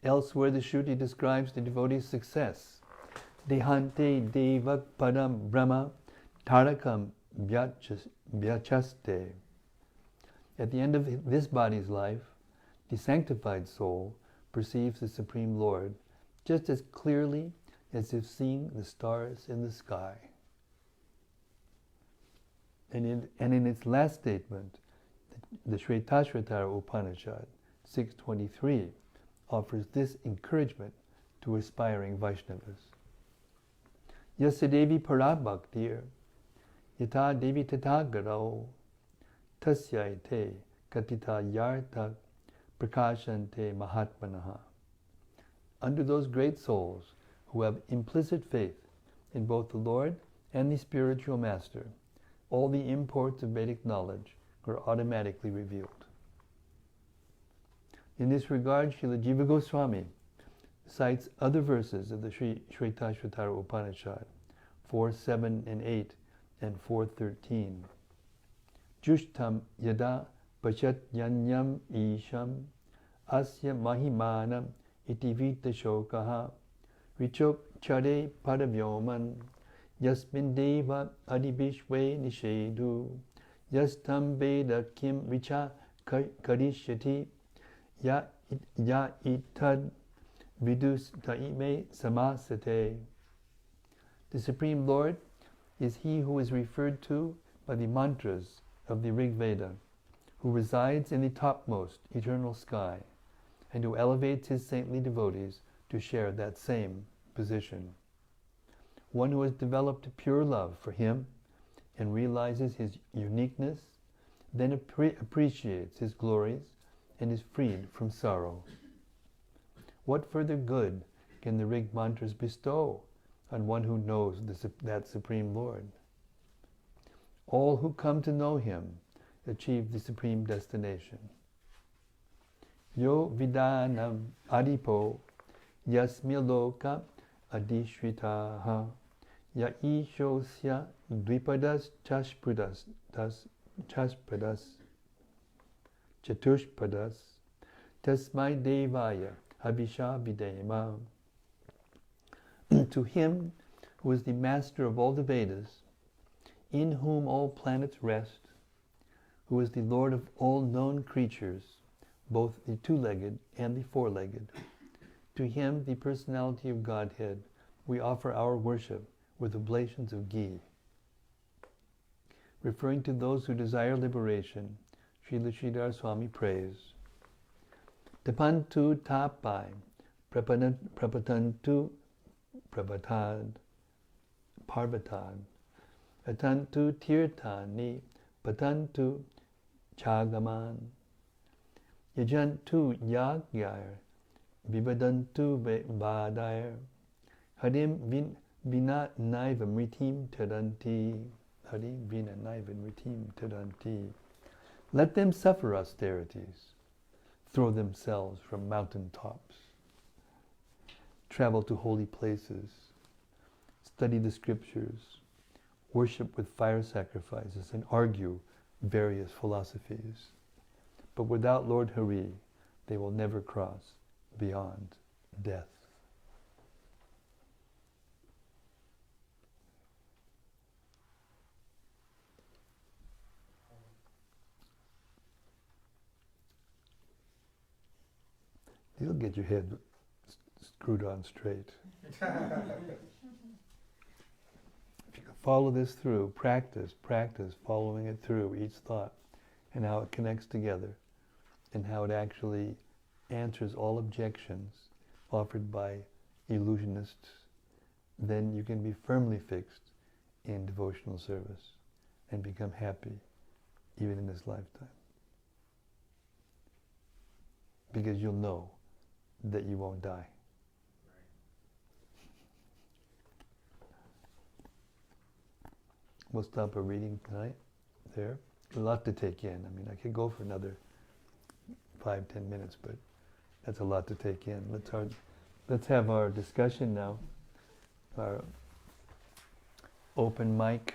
Elsewhere, the Shruti describes the devotee's success. Dehante devak padam brahma tarakam vyachaste. At the end of this body's life, the sanctified soul perceives the Supreme Lord just as clearly as if seeing the stars in the sky. And in its last statement, the Shvetashvatara Upanishad 6.23 offers this encouragement to aspiring Vaishnavas. Yasa Devi Parabhaktir Yata Devi Tatagaro Tasyaite Katita Yartak Prakashante Mahatmanaha. Under those great souls who have implicit faith in both the Lord and the spiritual master, all the imports of Vedic knowledge are automatically revealed. In this regard, Srila Jiva Goswami cites other verses of the Shvetashvatara Upanishad, 4.7 and 8, and 4.13. Jushtam yada pachat yanyam isham asya mahimanam itivita shokaha richok chare paravyoman yasmin deva adibishwe nishedu yastam veda kim richa karishyati ya itad vidus taime samasate. The Supreme Lord is He who is referred to by the mantras of the Rig Veda, who resides in the topmost eternal sky, and who elevates His saintly devotees to share that same position. One who has developed pure love for Him and realizes His uniqueness, then appreciates His glories and is freed from sorrow. What further good can the Rig mantras bestow on one who knows that Supreme Lord? All who come to know Him achieve the supreme destination. Yo vidanam adipo yasmiloka adishritaha ya ishosya dvipadas chatushpadas tasmai devaya abhisha videma. To Him who is the master of all the Vedas, in whom all planets rest, who is the Lord of all known creatures, both the two-legged and the four-legged, to Him, the personality of Godhead, we offer our worship with oblations of ghee. Referring to those who desire liberation, Srila Sridhar Swami prays, Tapantu tapai prapatantu prabatad parvatad atantu tirtani patantu chagaman yajantu yagyar vivadantu vadair harim vina naiva mritim tadanti harim vina naiva mritim tadanti. Let them suffer austerities, throw themselves from mountain tops, travel to holy places, study the scriptures, worship with fire sacrifices, and argue various philosophies. But without Lord Hari, they will never cross beyond death. You'll get your head screwed on straight. If you can follow this through, practice following it through, each thought, and how it connects together, and how it actually answers all objections offered by illusionists, then you can be firmly fixed in devotional service and become happy even in this lifetime. Because you'll know that you won't die. We'll stop our reading tonight there. A lot to take in. I mean, I could go for another 5-10 minutes, but that's a lot to take in. Let's have our discussion now. Our open mic.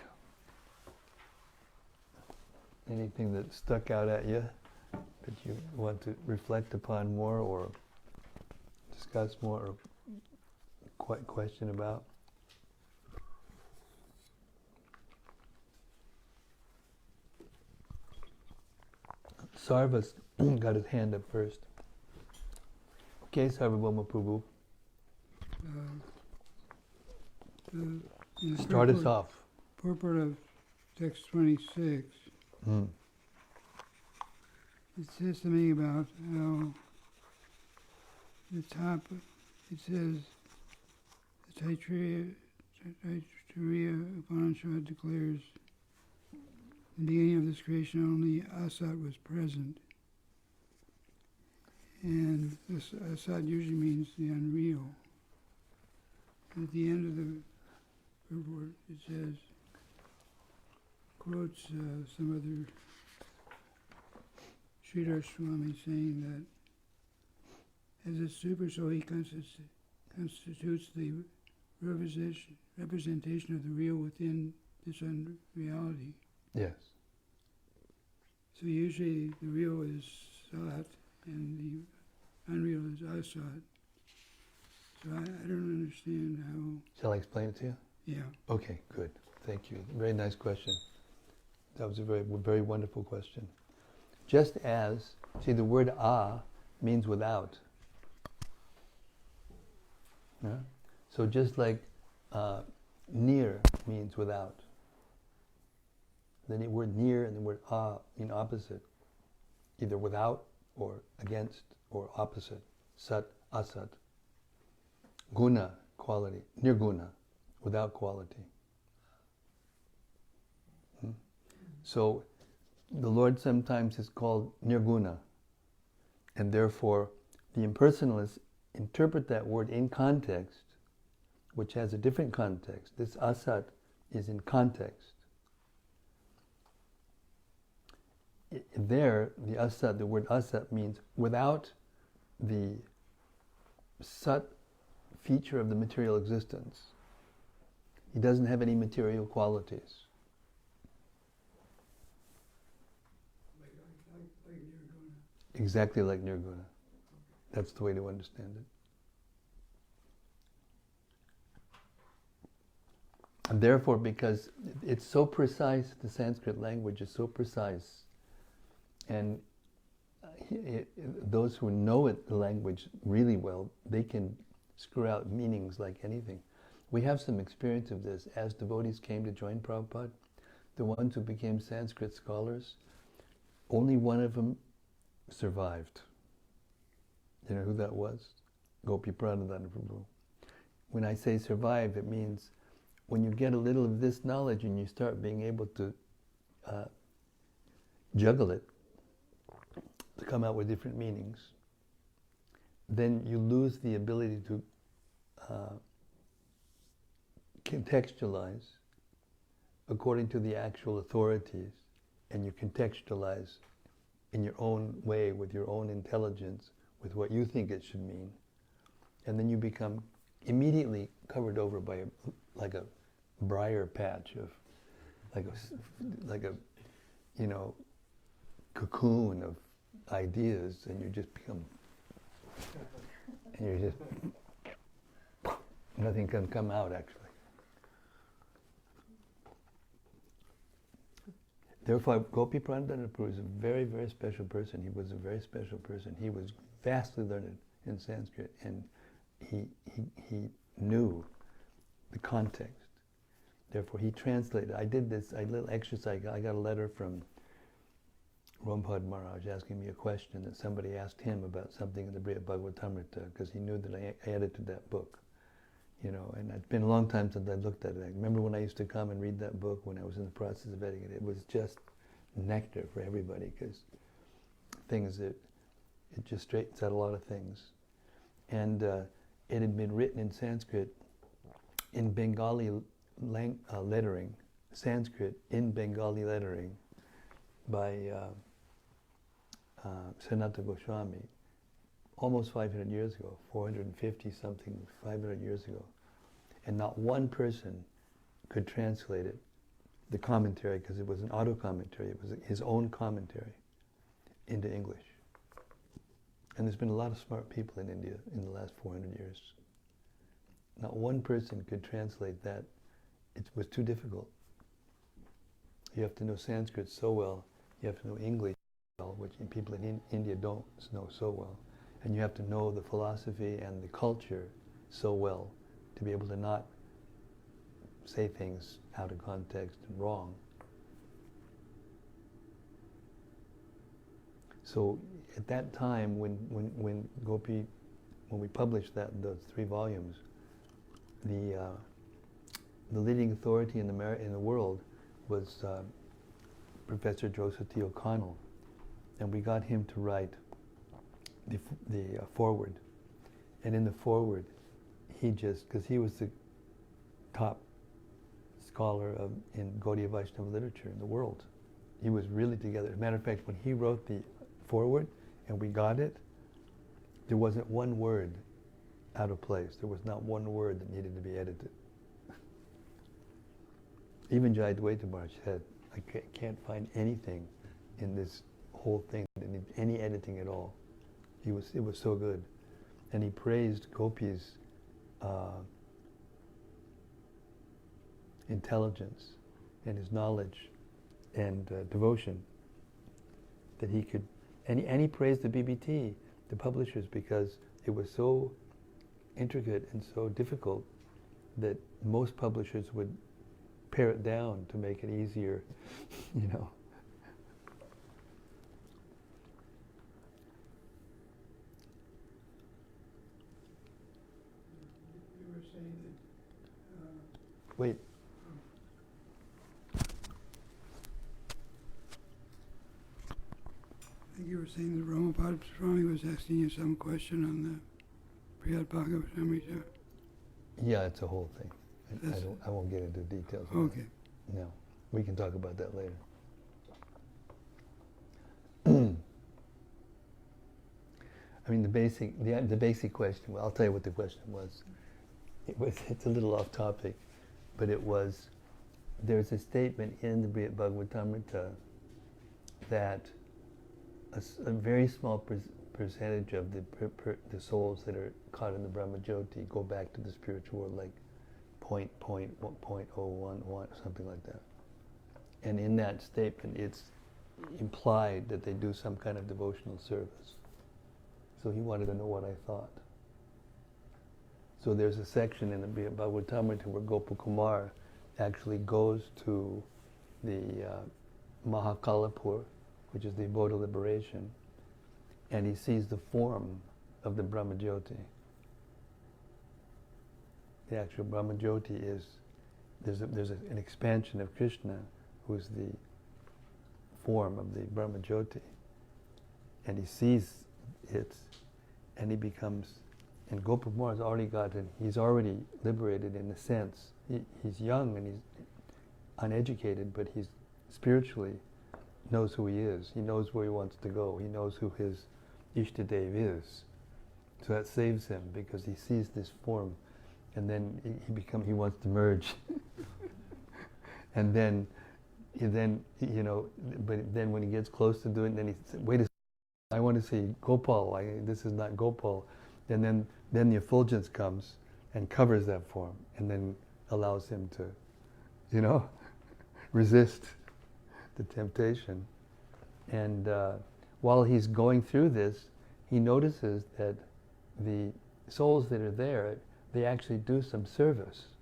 Anything that stuck out at you that you want to reflect upon more or discuss more or question about? Sarva's got his hand up first. Okay, Sarvabhauma Prabhu. Start us off. Purport of text 26. Mm. It says something about how the top, it says, the Taittiriya Upanishad declares, in the beginning of this creation only Asat was present. And this Asat usually means the unreal. And at the end of the report it says, quotes some other Sridhar Swami saying that as a super soul he constitutes the representation of the real within this unreality. Yes. So usually the real is Sat and the unreal is Asat. So I don't understand how... Shall I explain it to you? Yeah. Okay, good. Thank you. Very nice question. That was a very, very wonderful question. Just as, see, the word "a" means without. Yeah? So just like near means without. Then the word near and the word "a" mean opposite. Either without or against or opposite. Sat, asat. Guna, quality. Nirguna, without quality. So the Lord sometimes is called Nirguna, and therefore the impersonalists interpret that word in context, which has a different context. This asat is in context. There, the asat, the word asat means without the sat feature of the material existence. He doesn't have any material qualities. Like Nirguna. Exactly like Nirguna. That's the way to understand it. And therefore, because it's so precise, the Sanskrit language is so precise, and those who know it, the language really well, they can screw out meanings like anything. We have some experience of this. As devotees came to join Prabhupada, the ones who became Sanskrit scholars, only one of them survived. You know who that was? Gopi Pradhananda Prabhu. When I say survive, it means when you get a little of this knowledge and you start being able to juggle it, to come out with different meanings, then you lose the ability to contextualize according to the actual authorities, and you contextualize in your own way, with your own intelligence, with what you think it should mean. And then you become immediately covered over by like a briar patch of, like a cocoon of ideas, and you just become, and you're just, nothing can come out actually. Therefore, Gopi Pradhananda Prabhu is a very, very special person. He was a very special person. He was vastly learned in Sanskrit, and he knew the context. Therefore, he translated. I did this a little exercise. I got a letter from Rampad Maharaj asking me a question that somebody asked him about something in the Brihad Bhagavatamrita, because he knew that I edited that book. You know, and it's been a long time since I looked at it. I remember when I used to come and read that book when I was in the process of editing it. It was just nectar for everybody, because things that it just straightens out a lot of things. And it had been written in Sanskrit, in Bengali lettering, Sanskrit in Bengali lettering by Sanatana Goswami, almost 500 years ago, 450 something, 500 years ago. And not one person could translate it, the commentary, because it was an auto-commentary, it was his own commentary, into English. And there's been a lot of smart people in India in the last 400 years. Not one person could translate that. It was too difficult. You have to know Sanskrit so well, you have to know English well, which people in India don't know so well. And you have to know the philosophy and the culture so well to be able to not say things out of context and wrong. So at that time, when we published those 3 volumes, the leading authority in the world was Professor Joseph T. O'Connell, and we got him to write the foreword. And in the foreword, because he was the top scholar in Gaudiya Vaishnava literature in the world. He was really together. As a matter of fact, when he wrote the foreword and we got it, there wasn't one word out of place. There was not one word that needed to be edited. Even Jayadvaita Maharaj said, I can't find anything in this whole thing that needs any editing at all. It was so good. And he praised Gopi's intelligence and his knowledge and devotion, that he could, and he praised the BBT, the publishers, because it was so intricate and so difficult that most publishers would pare it down to make it easier, you know. You were saying that. Wait. I think you were saying that Ramapada Swami was asking you some question on the Srimad-Bhagavatam. Yeah, it's a whole thing. I won't get into details. Okay. No, we can talk about that later. I mean, the basic question. Well, I'll tell you what the question was. It's a little off topic, but it was, there's a statement in the Bhagavatamrita that a very small percentage of the souls that are caught in the Brahma Jyoti go back to the spiritual world, like 0.011, something like that. And in that statement, it's implied that they do some kind of devotional service. So he wanted to know what I thought. So there's a section in the Bhagavatamrita where Gopakumar actually goes to the Mahakalapur, which is the abode of liberation, and he sees the form of the Brahma Jyoti. The actual Brahma Jyoti is, there's an expansion of Krishna, who's the form of the Brahma Jyoti. And he sees it, and he becomes, and Gopakumar has already gotten, he's already liberated in a sense. He's young and he's uneducated, but he's spiritually knows who he is. He knows where he wants to go. He knows who his Ishtadev is. So that saves him, because he sees this form, and then he wants to merge. And then you know, but then when he gets close to doing it, then he says, wait a second, I want to see Gopal. This is not Gopal. And then the effulgence comes and covers that form, and then allows him to, you know, resist the temptation. And while he's going through this, he notices that the souls that are there, they actually do some service.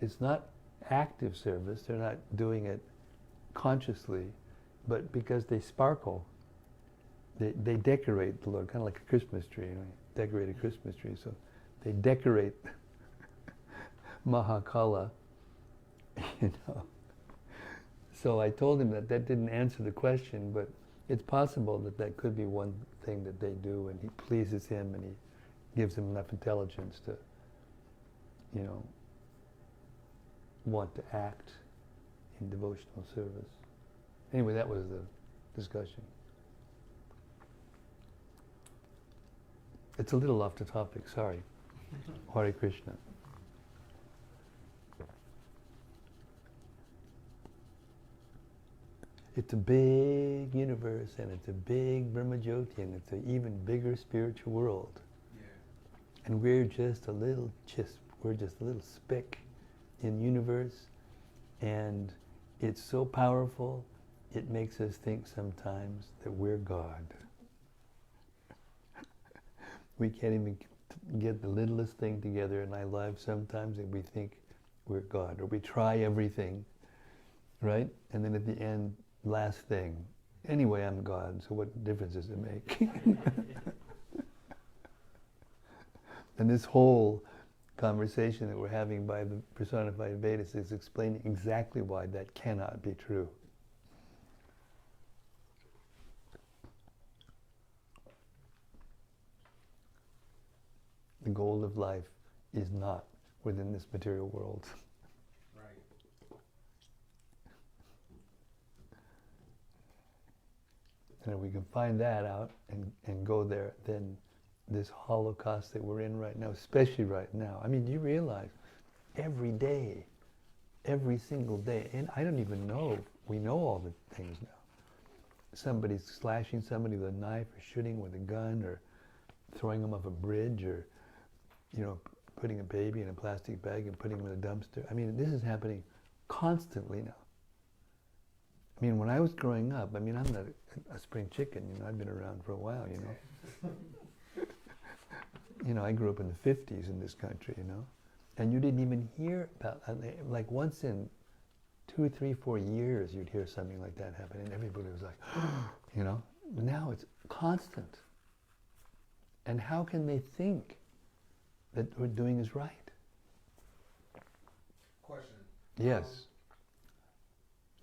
It's not active service, they're not doing it consciously, but because they sparkle, they decorate the Lord, kind of like a Christmas tree, you know, decorate a Christmas tree. So they decorate Mahakala, you know. So I told him that didn't answer the question, but it's possible that could be one thing that they do, and he pleases him, and he gives him enough intelligence to, you know, want to act in devotional service. Anyway, that was the discussion. It's a little off the topic, sorry. Hare Krishna. It's a big universe, and it's a big Brahma Jyoti, and it's an even bigger spiritual world. Yeah. And we're just a little speck in the universe, and it's so powerful, it makes us think sometimes that we're God. We can't even get the littlest thing together in our lives sometimes, and we think we're God, or we try everything, right? And then at the end, last thing, Anyway, I'm God, so what difference does it make? And this whole conversation that we're having by the personified Vedas is explaining exactly why that cannot be true. The goal of life is not within this material world. Right. And if we can find that out and go there, then this Holocaust that we're in right now, especially right now, I mean, do you realize every day, every single day, and I don't even know, we know all the things now. Somebody's slashing somebody with a knife or shooting with a gun or throwing them off a bridge or, putting a baby in a plastic bag and putting him in a dumpster. I mean, this is happening constantly now. I mean, when I was growing up, I'm not a spring chicken, I've been around for a while, I grew up in the 50s in this country, and you didn't even hear about, like once in 2, 3, 4 years you'd hear something like that happen, and everybody was like, Now it's constant. And how can they think that what we're doing is right? Question. Yes.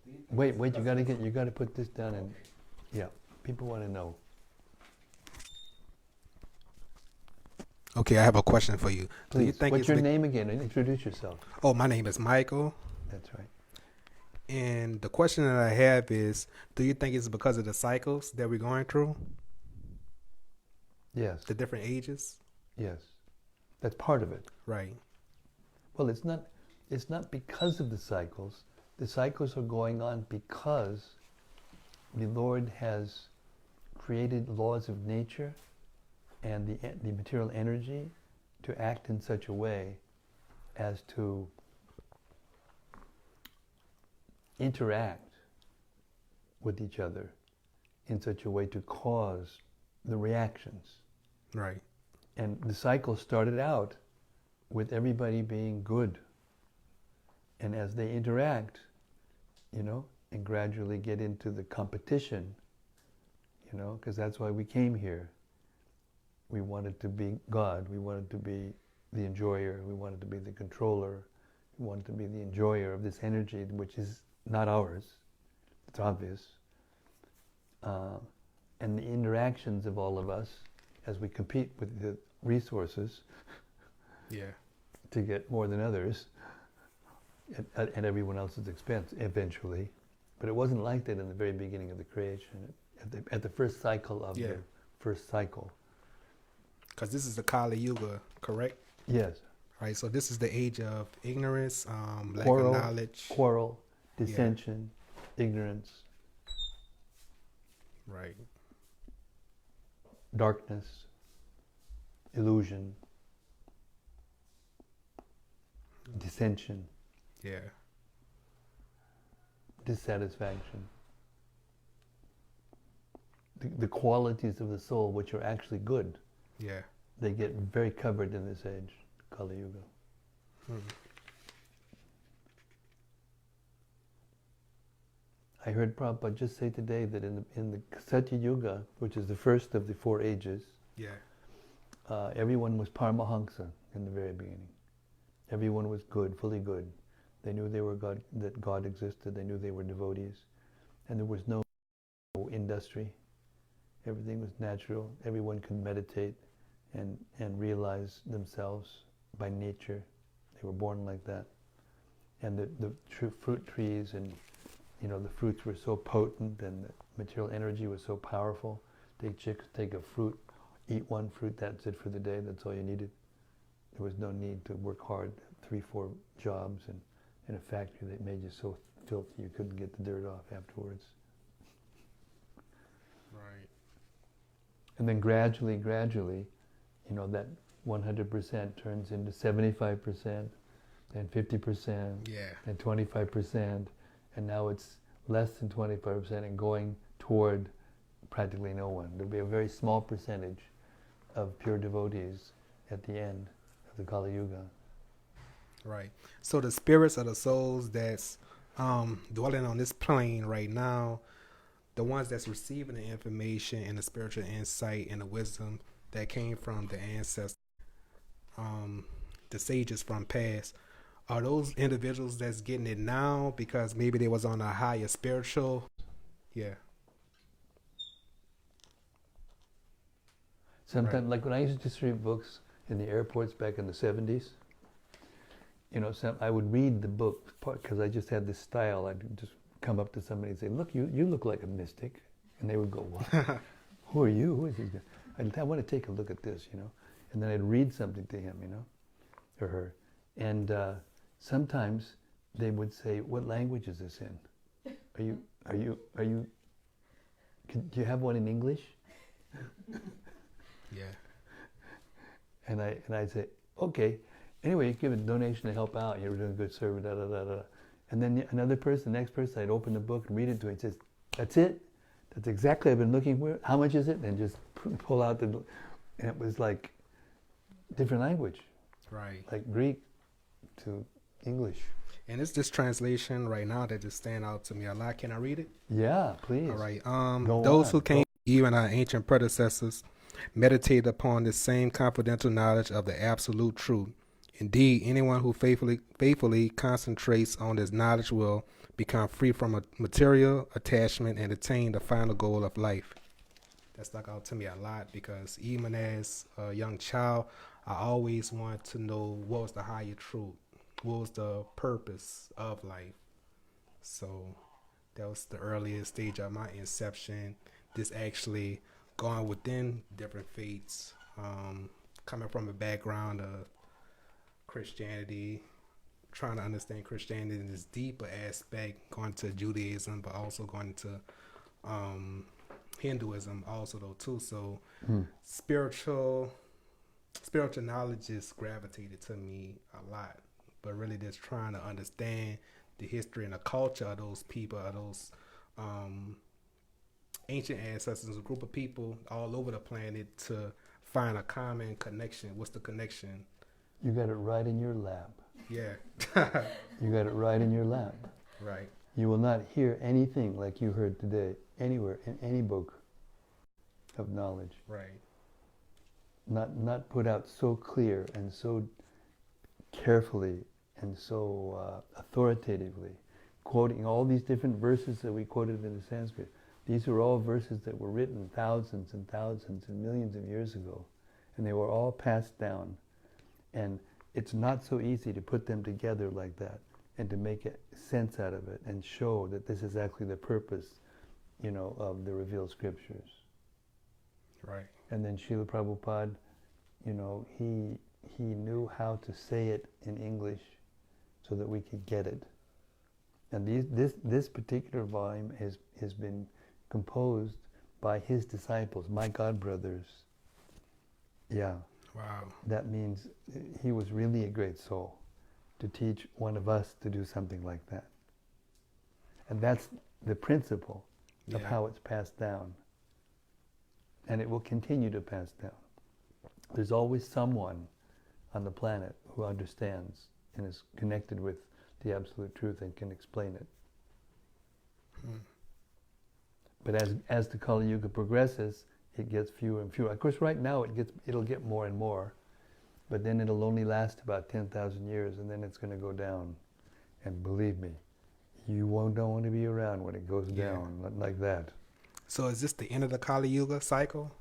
Do you think Wait, it's you gotta put this down and, yeah, people want to know. Okay, I have a question for you. Please, Do you think what's it's your name again? Introduce yourself. Oh, my name is Michael. That's right. And the question that I have is, do you think it's because of the cycles that we're going through? Yes, The different ages? yes. That's part of it. Right. Well, it's not because of the cycles. The cycles are going on because the Lord has created laws of nature and the material energy to act in such a way as to interact with each other in such a way to cause the reactions. Right. And the cycle started out with everybody being good. And as they interact, and gradually get into the competition, because that's why we came here. We wanted to be God. We wanted to be the enjoyer. We wanted to be the controller. We wanted to be the enjoyer of this energy, which is not ours. It's obvious. And the interactions of all of us as we compete with the resources to get more than others at everyone else's expense eventually. But it wasn't like that in the very beginning of the creation, at the first cycle of the first cycle. Because this is the Kali Yuga, correct? Yes. Right. So this is the age of ignorance, lack Quarrel, of knowledge. Quarrel, dissension, ignorance, Right. darkness, illusion, dissension, Yeah. dissatisfaction. The qualities of the soul, which are actually good, Yeah. they get very covered in this age, Kali Yuga. I heard Prabhupada just say today that in the Satya Yuga, which is the first of the 4 ages, everyone was Paramahansa in the very beginning. Everyone was good, fully good. They knew they were God, that God existed. They knew they were devotees, and there was no industry. Everything was natural. Everyone could meditate and realize themselves by nature. They were born like that. And the fruit trees and the fruits were so potent and the material energy was so powerful. They just take a fruit, eat one fruit, that's it for the day, that's all you needed. There was no need to work hard, 3, 4 jobs in a factory that made you so filthy you couldn't get the dirt off afterwards. Right. And then gradually, that 100% turns into 75%, then 50%, and 25%, and now it's less than 25% and going toward practically no one. There'll be a very small percentage of pure devotees at the end of the Kali Yuga. Right. So the spirits of the souls that's dwelling on this plane right now, the ones that's receiving the information and the spiritual insight and the wisdom that came from the ancestors, the sages from past, are those individuals that's getting it now because maybe they was on a higher spiritual? Yeah. Sometimes, like when I used to distribute books in the airports back in the 70s, I would read the book because I just had this style. I'd just come up to somebody and say, "Look, you look like a mystic," and they would go, "What? Who are you? Who is this guy? I want to take a look at this," and then I'd read something to him, or her, and sometimes they would say, "What language is this in? Are you? Do you have one in English?" Yeah. And I'd say, "Okay." Anyway, you give a donation to help out. You're doing a good service, da da da da. And then another person, the next person, I'd open the book and read it to him. He says, "That's it. That's exactly what I've been looking for. How much is it?" And just pull out and it was like different language. Right. Like Greek to English. And it's this translation right now that just stand out to me a lot. Can I read it? Yeah, please. All right. Go Those on. who came, even our ancient predecessors, meditated upon the same confidential knowledge of the absolute truth. Indeed, anyone who faithfully concentrates on this knowledge will become free from a material attachment and attain the final goal of life. That stuck out to me a lot because even as a young child, I always wanted to know what was the higher truth, what was the purpose of life. So that was the earliest stage of my inception. This actually going within different faiths, coming from a background of Christianity, trying to understand Christianity in this deeper aspect, going to Judaism, but also going to Hinduism also though too. So spiritual knowledge just gravitated to me a lot, but really just trying to understand the history and the culture of those people, of those ancient ancestors, a group of people all over the planet to find a common connection. What's the connection? You got it right in your lap. Yeah. You got it right in your lap. Right. You will not hear anything like you heard today anywhere in any book of knowledge. Right. Not put out so clear and so carefully and so authoritatively, quoting all these different verses that we quoted in the Sanskrit. These are all verses that were written thousands and thousands and millions of years ago, and they were all passed down. And it's not so easy to put them together like that and to make sense out of it and show that this is actually the purpose, of the revealed scriptures. Right. And then Srila Prabhupada, he knew how to say it in English so that we could get it. And this particular volume has been composed by his disciples, my godbrothers. Yeah. Wow. That means he was really a great soul to teach one of us to do something like that. And that's the principle of how it's passed down. And it will continue to pass down. There's always someone on the planet who understands and is connected with the absolute truth and can explain it. But as the Kali Yuga progresses, it gets fewer and fewer. Of course, right now it'll get more and more, but then it'll only last about 10,000 years, and then it's going to go down. And believe me, you don't want to be around when it goes down like that. So is this the end of the Kali Yuga cycle?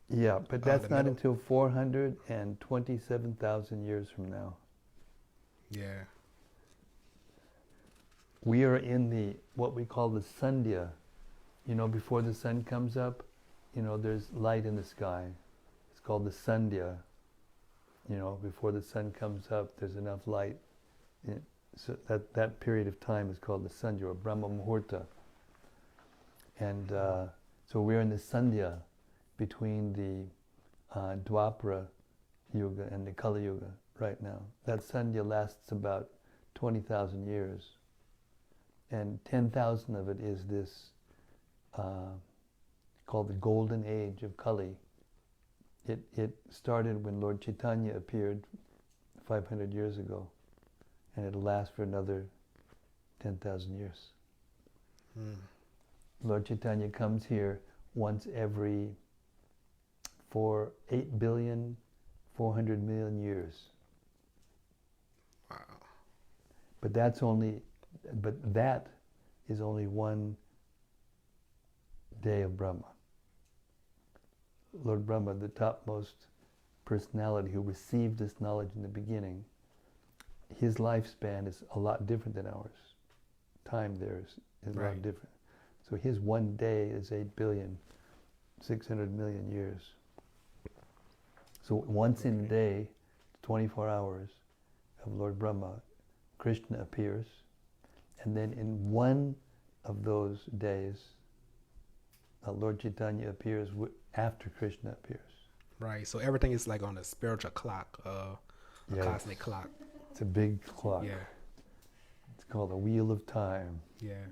Yeah, but that's not until 427,000 years from now. Yeah. We are in what we call the Sandhya. Before the sun comes up, there's light in the sky. It's called the Sandhya. Before the sun comes up, there's enough light. So that period of time is called the Sandhya, or Brahma Muhurta. And so we're in the Sandhya between the Dwapara Yuga and the Kali Yuga right now. That Sandhya lasts about 20,000 years. And 10,000 of it is this called the Golden Age of Kali. It started when Lord Chaitanya appeared 500 years ago, and it'll last for another 10,000 years. Lord Chaitanya comes here once every 8,400,000,000 years. Wow. But that is only one day of Brahma. Lord Brahma, the topmost personality who received this knowledge in the beginning, his lifespan is a lot different than ours. Time there is a lot different. So his one day is 8,600,000,000 years. So once in a day, 24 hours of Lord Brahma, Krishna appears, and then in one of those days, Lord Chaitanya appears after Krishna appears. Right. So everything is like on a spiritual clock, a cosmic clock. It's a big clock. Yeah. It's called the Wheel of Time. Yeah.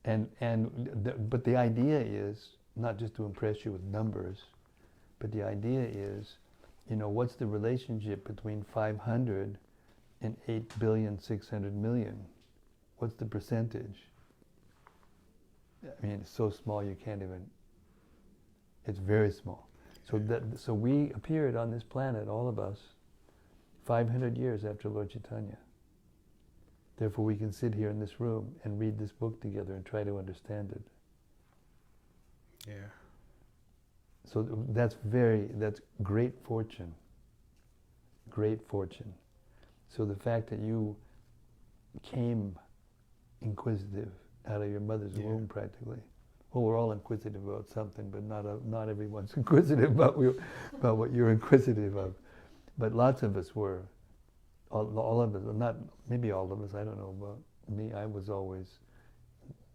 But the idea is not just to impress you with numbers, but the idea is, what's the relationship between 500 and 8,600,000,000? What's the percentage? I mean, it's so small you can't even. It's very small. So we appeared on this planet, all of us, 500 years after Lord Chaitanya. Therefore, we can sit here in this room and read this book together and try to understand it. Yeah. So that's great fortune. Great fortune. So the fact that you came inquisitive out of your mother's womb, practically. Well, we're all inquisitive about something, but not everyone's inquisitive about what you're inquisitive of. But lots of us were. All of us, not maybe all of us, I don't know, but me, I was always,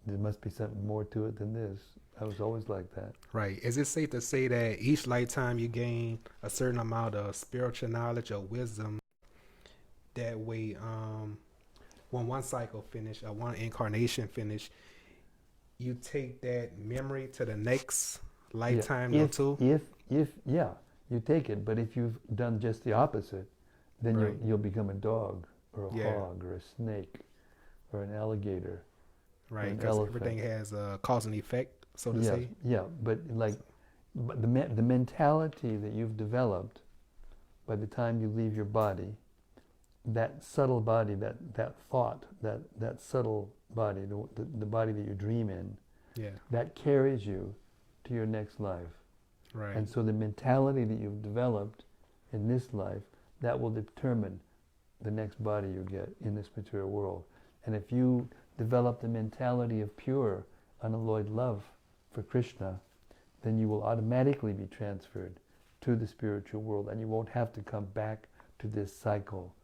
there must be something more to it than this. I was always like that. Right. Is it safe to say that each lifetime you gain a certain amount of spiritual knowledge or wisdom? That way, when one cycle finish or one incarnation finish, you take that memory to the next lifetime or two? If you take it, but if you've done just the opposite, then you'll become a dog or a hog or a snake or an alligator. Right, because everything has a cause and effect, so to say. Yeah, but the mentality that you've developed by the time you leave your body, that subtle body, that thought, that subtle body, the body that you dream in, that carries you to your next life. Right. And so the mentality that you've developed in this life, that will determine the next body you get in this material world. And if you develop the mentality of pure, unalloyed love for Krishna, then you will automatically be transferred to the spiritual world, and you won't have to come back to this cycle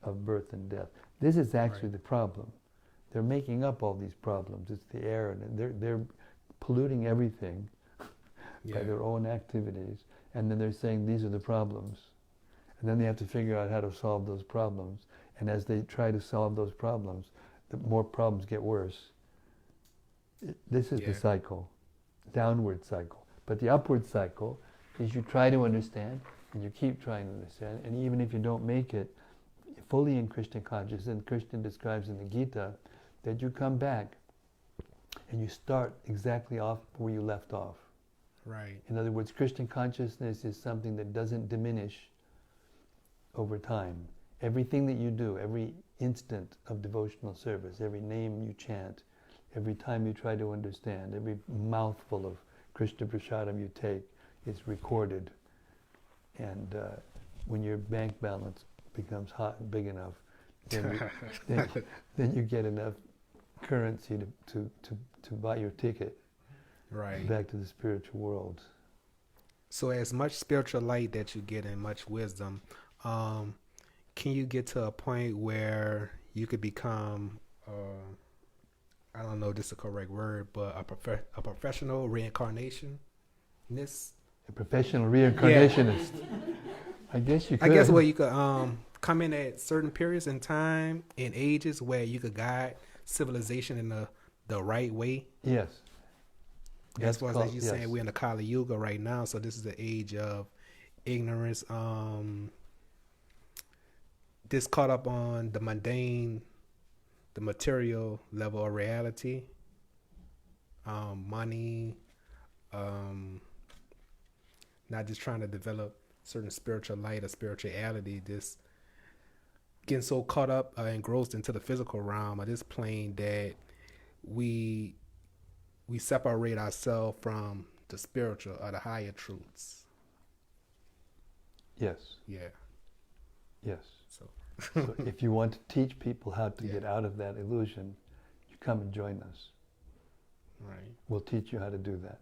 of birth and death. This is actually the problem. They're making up all these problems. It's the air, and they're polluting everything by their own activities, and then they're saying these are the problems. And then they have to figure out how to solve those problems. And as they try to solve those problems, the more problems get worse. This is the cycle, downward cycle. But the upward cycle is you try to understand, and you keep trying to understand, and even if you don't make it fully in Krishna consciousness, and Krishna describes in the Gita, that you come back and you start exactly off where you left off. Right. In other words, Krishna consciousness is something that doesn't diminish over time. Everything that you do, every instant of devotional service, every name you chant, every time you try to understand, every mouthful of Krishna prasadam you take is recorded. And when your bank balance becomes hot and big enough, then you get enough currency to buy your ticket back to the spiritual world. So as much spiritual light that you get and much wisdom, can you get to a point where you could become, I don't know if this is the correct word, but a professional reincarnationist? A professional reincarnationist. I guess you could. I guess where you could come in at certain periods in time and ages where you could guide civilization in the right way. Yes. As far as you're saying, we're in the Kali Yuga right now, so this is the age of ignorance. This caught up on the mundane, the material level of reality. money, not just trying to develop certain spiritual light or spirituality, just getting so caught up, engrossed into the physical realm of this plane that we separate ourselves from the spiritual or the higher truths. Yes. Yeah. Yes. So So if you want to teach people how to get out of that illusion, you come and join us. right. We'll teach you how to do that.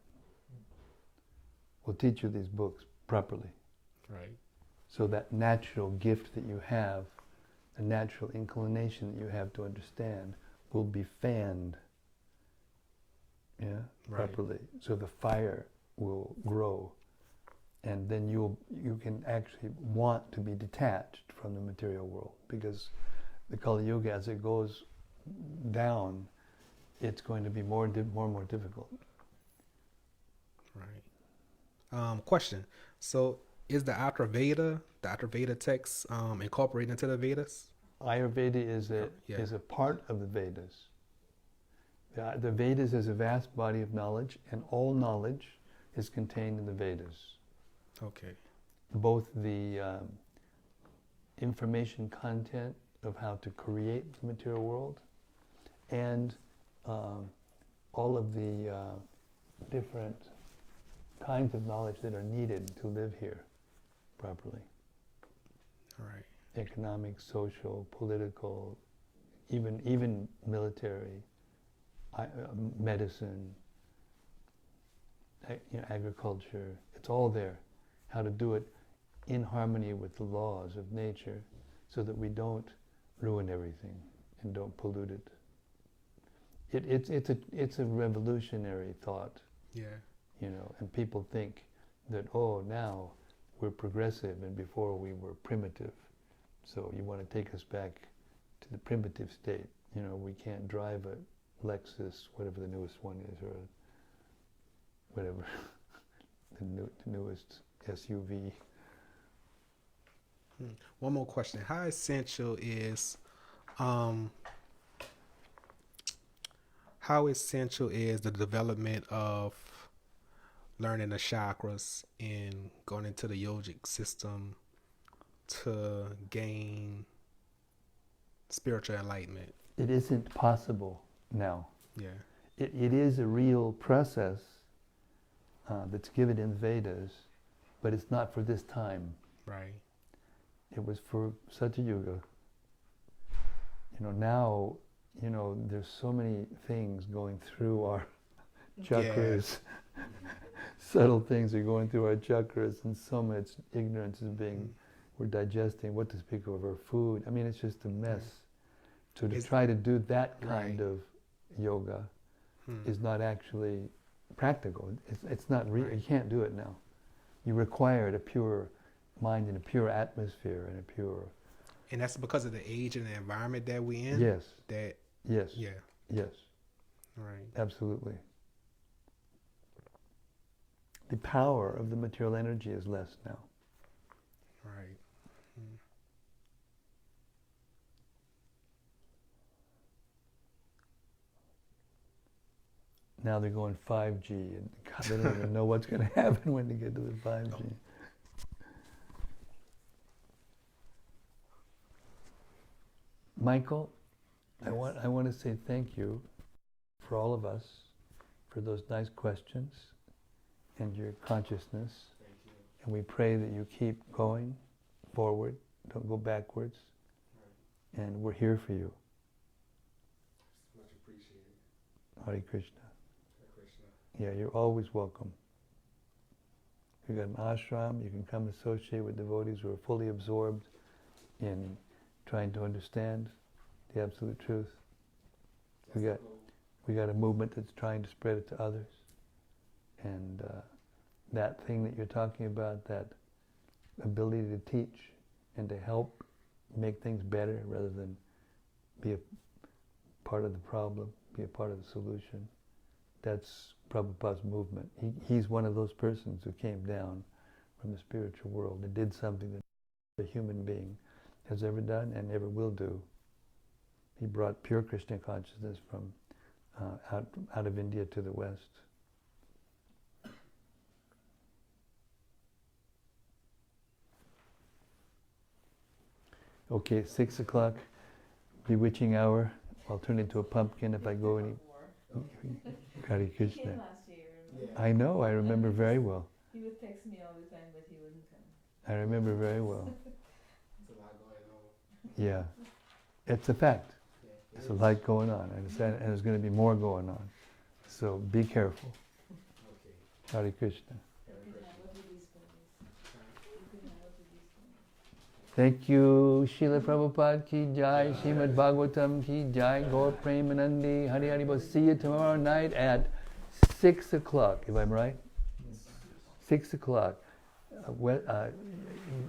We'll teach you these books properly. Right. So that natural gift that you have, the natural inclination that you have to understand, will be fanned, properly. So the fire will grow, and then you can actually want to be detached from the material world, because the Kali Yuga, as it goes down, it's going to be more and more difficult. Right. Question. So is the Ayurveda text incorporated into the Vedas? Ayurveda is a part of the Vedas. The Vedas is a vast body of knowledge, and all knowledge is contained in the Vedas. Okay. Both the information content of how to create the material world, and all of the different kinds of knowledge that are needed to live here properly. All right. Economic, social, political, even military, medicine, agriculture. It's all there. How to do it in harmony with the laws of nature, so that we don't ruin everything and don't pollute it. It's a revolutionary thought. Yeah. And people think that, now we're progressive and before we were primitive. So you want to take us back to the primitive state. We can't drive a Lexus, whatever the newest one is, or whatever, the newest SUV. One more question. How essential is the development of learning the chakras and going into the yogic system to gain spiritual enlightenment? It isn't possible now. Yeah. It is a real process that's given in the Vedas, but it's not for this time. Right. It was for Satya Yuga. Now, there's so many things going through our chakras. Yeah. Subtle things are going through our chakras, and so much ignorance is we're digesting, what to speak of our food. I mean, it's just a mess. So to try to do that kind of yoga is not actually practical. It's not real. You can't do it now. You require a pure mind and a pure atmosphere and a pure... And that's because of the age and the environment that we're in? Yes. Yes. Yeah. Yes. Right. Absolutely. The power of the material energy is less now. Right. Now they're going 5G, and God, they don't even know what's going to happen when they get to the 5G. Oh. Michael, Yes. I want to say thank you for all of us for those nice questions and your consciousness. Thank you. And we pray that you keep going forward, don't go backwards. Right. And we're here for you. Much appreciated. Hare Krishna. Hare Krishna. Yeah, you're always welcome. You've got an ashram, you can come associate with devotees who are fully absorbed in trying to understand the absolute truth. We got a movement that's trying to spread it to others. And that thing that you're talking about, that ability to teach and to help make things better rather than be a part of the problem, be a part of the solution, that's Prabhupada's movement. He's one of those persons who came down from the spiritual world and did something that a human being has ever done and ever will do. He brought pure Krishna consciousness from out of India to the west. Okay, 6 o'clock, bewitching hour. I'll turn into a pumpkin if I go any. Hare He Krishna. came last year, remember? Yeah. I know, I remember very well. He would text me all the time, but he wouldn't come. I remember very well. It's a lot going on. Yeah, it's a fact. Yeah. There's a lot going on, and there's going to be more going on. So be careful. Okay. Hare Krishna. You can have what with these stories. You can have what with these stories. Thank you, Srila Prabhupada ki jai, Srimad-Bhagavatam ki jai, Gaur Premanandi, Hari Hari Bol. See you tomorrow night at 6 o'clock, if I'm right? 6 o'clock,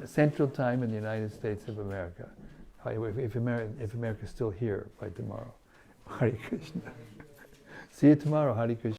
Central Time in the United States of America. If America's still here by tomorrow. Hare Krishna. See you tomorrow, Hare Krishna.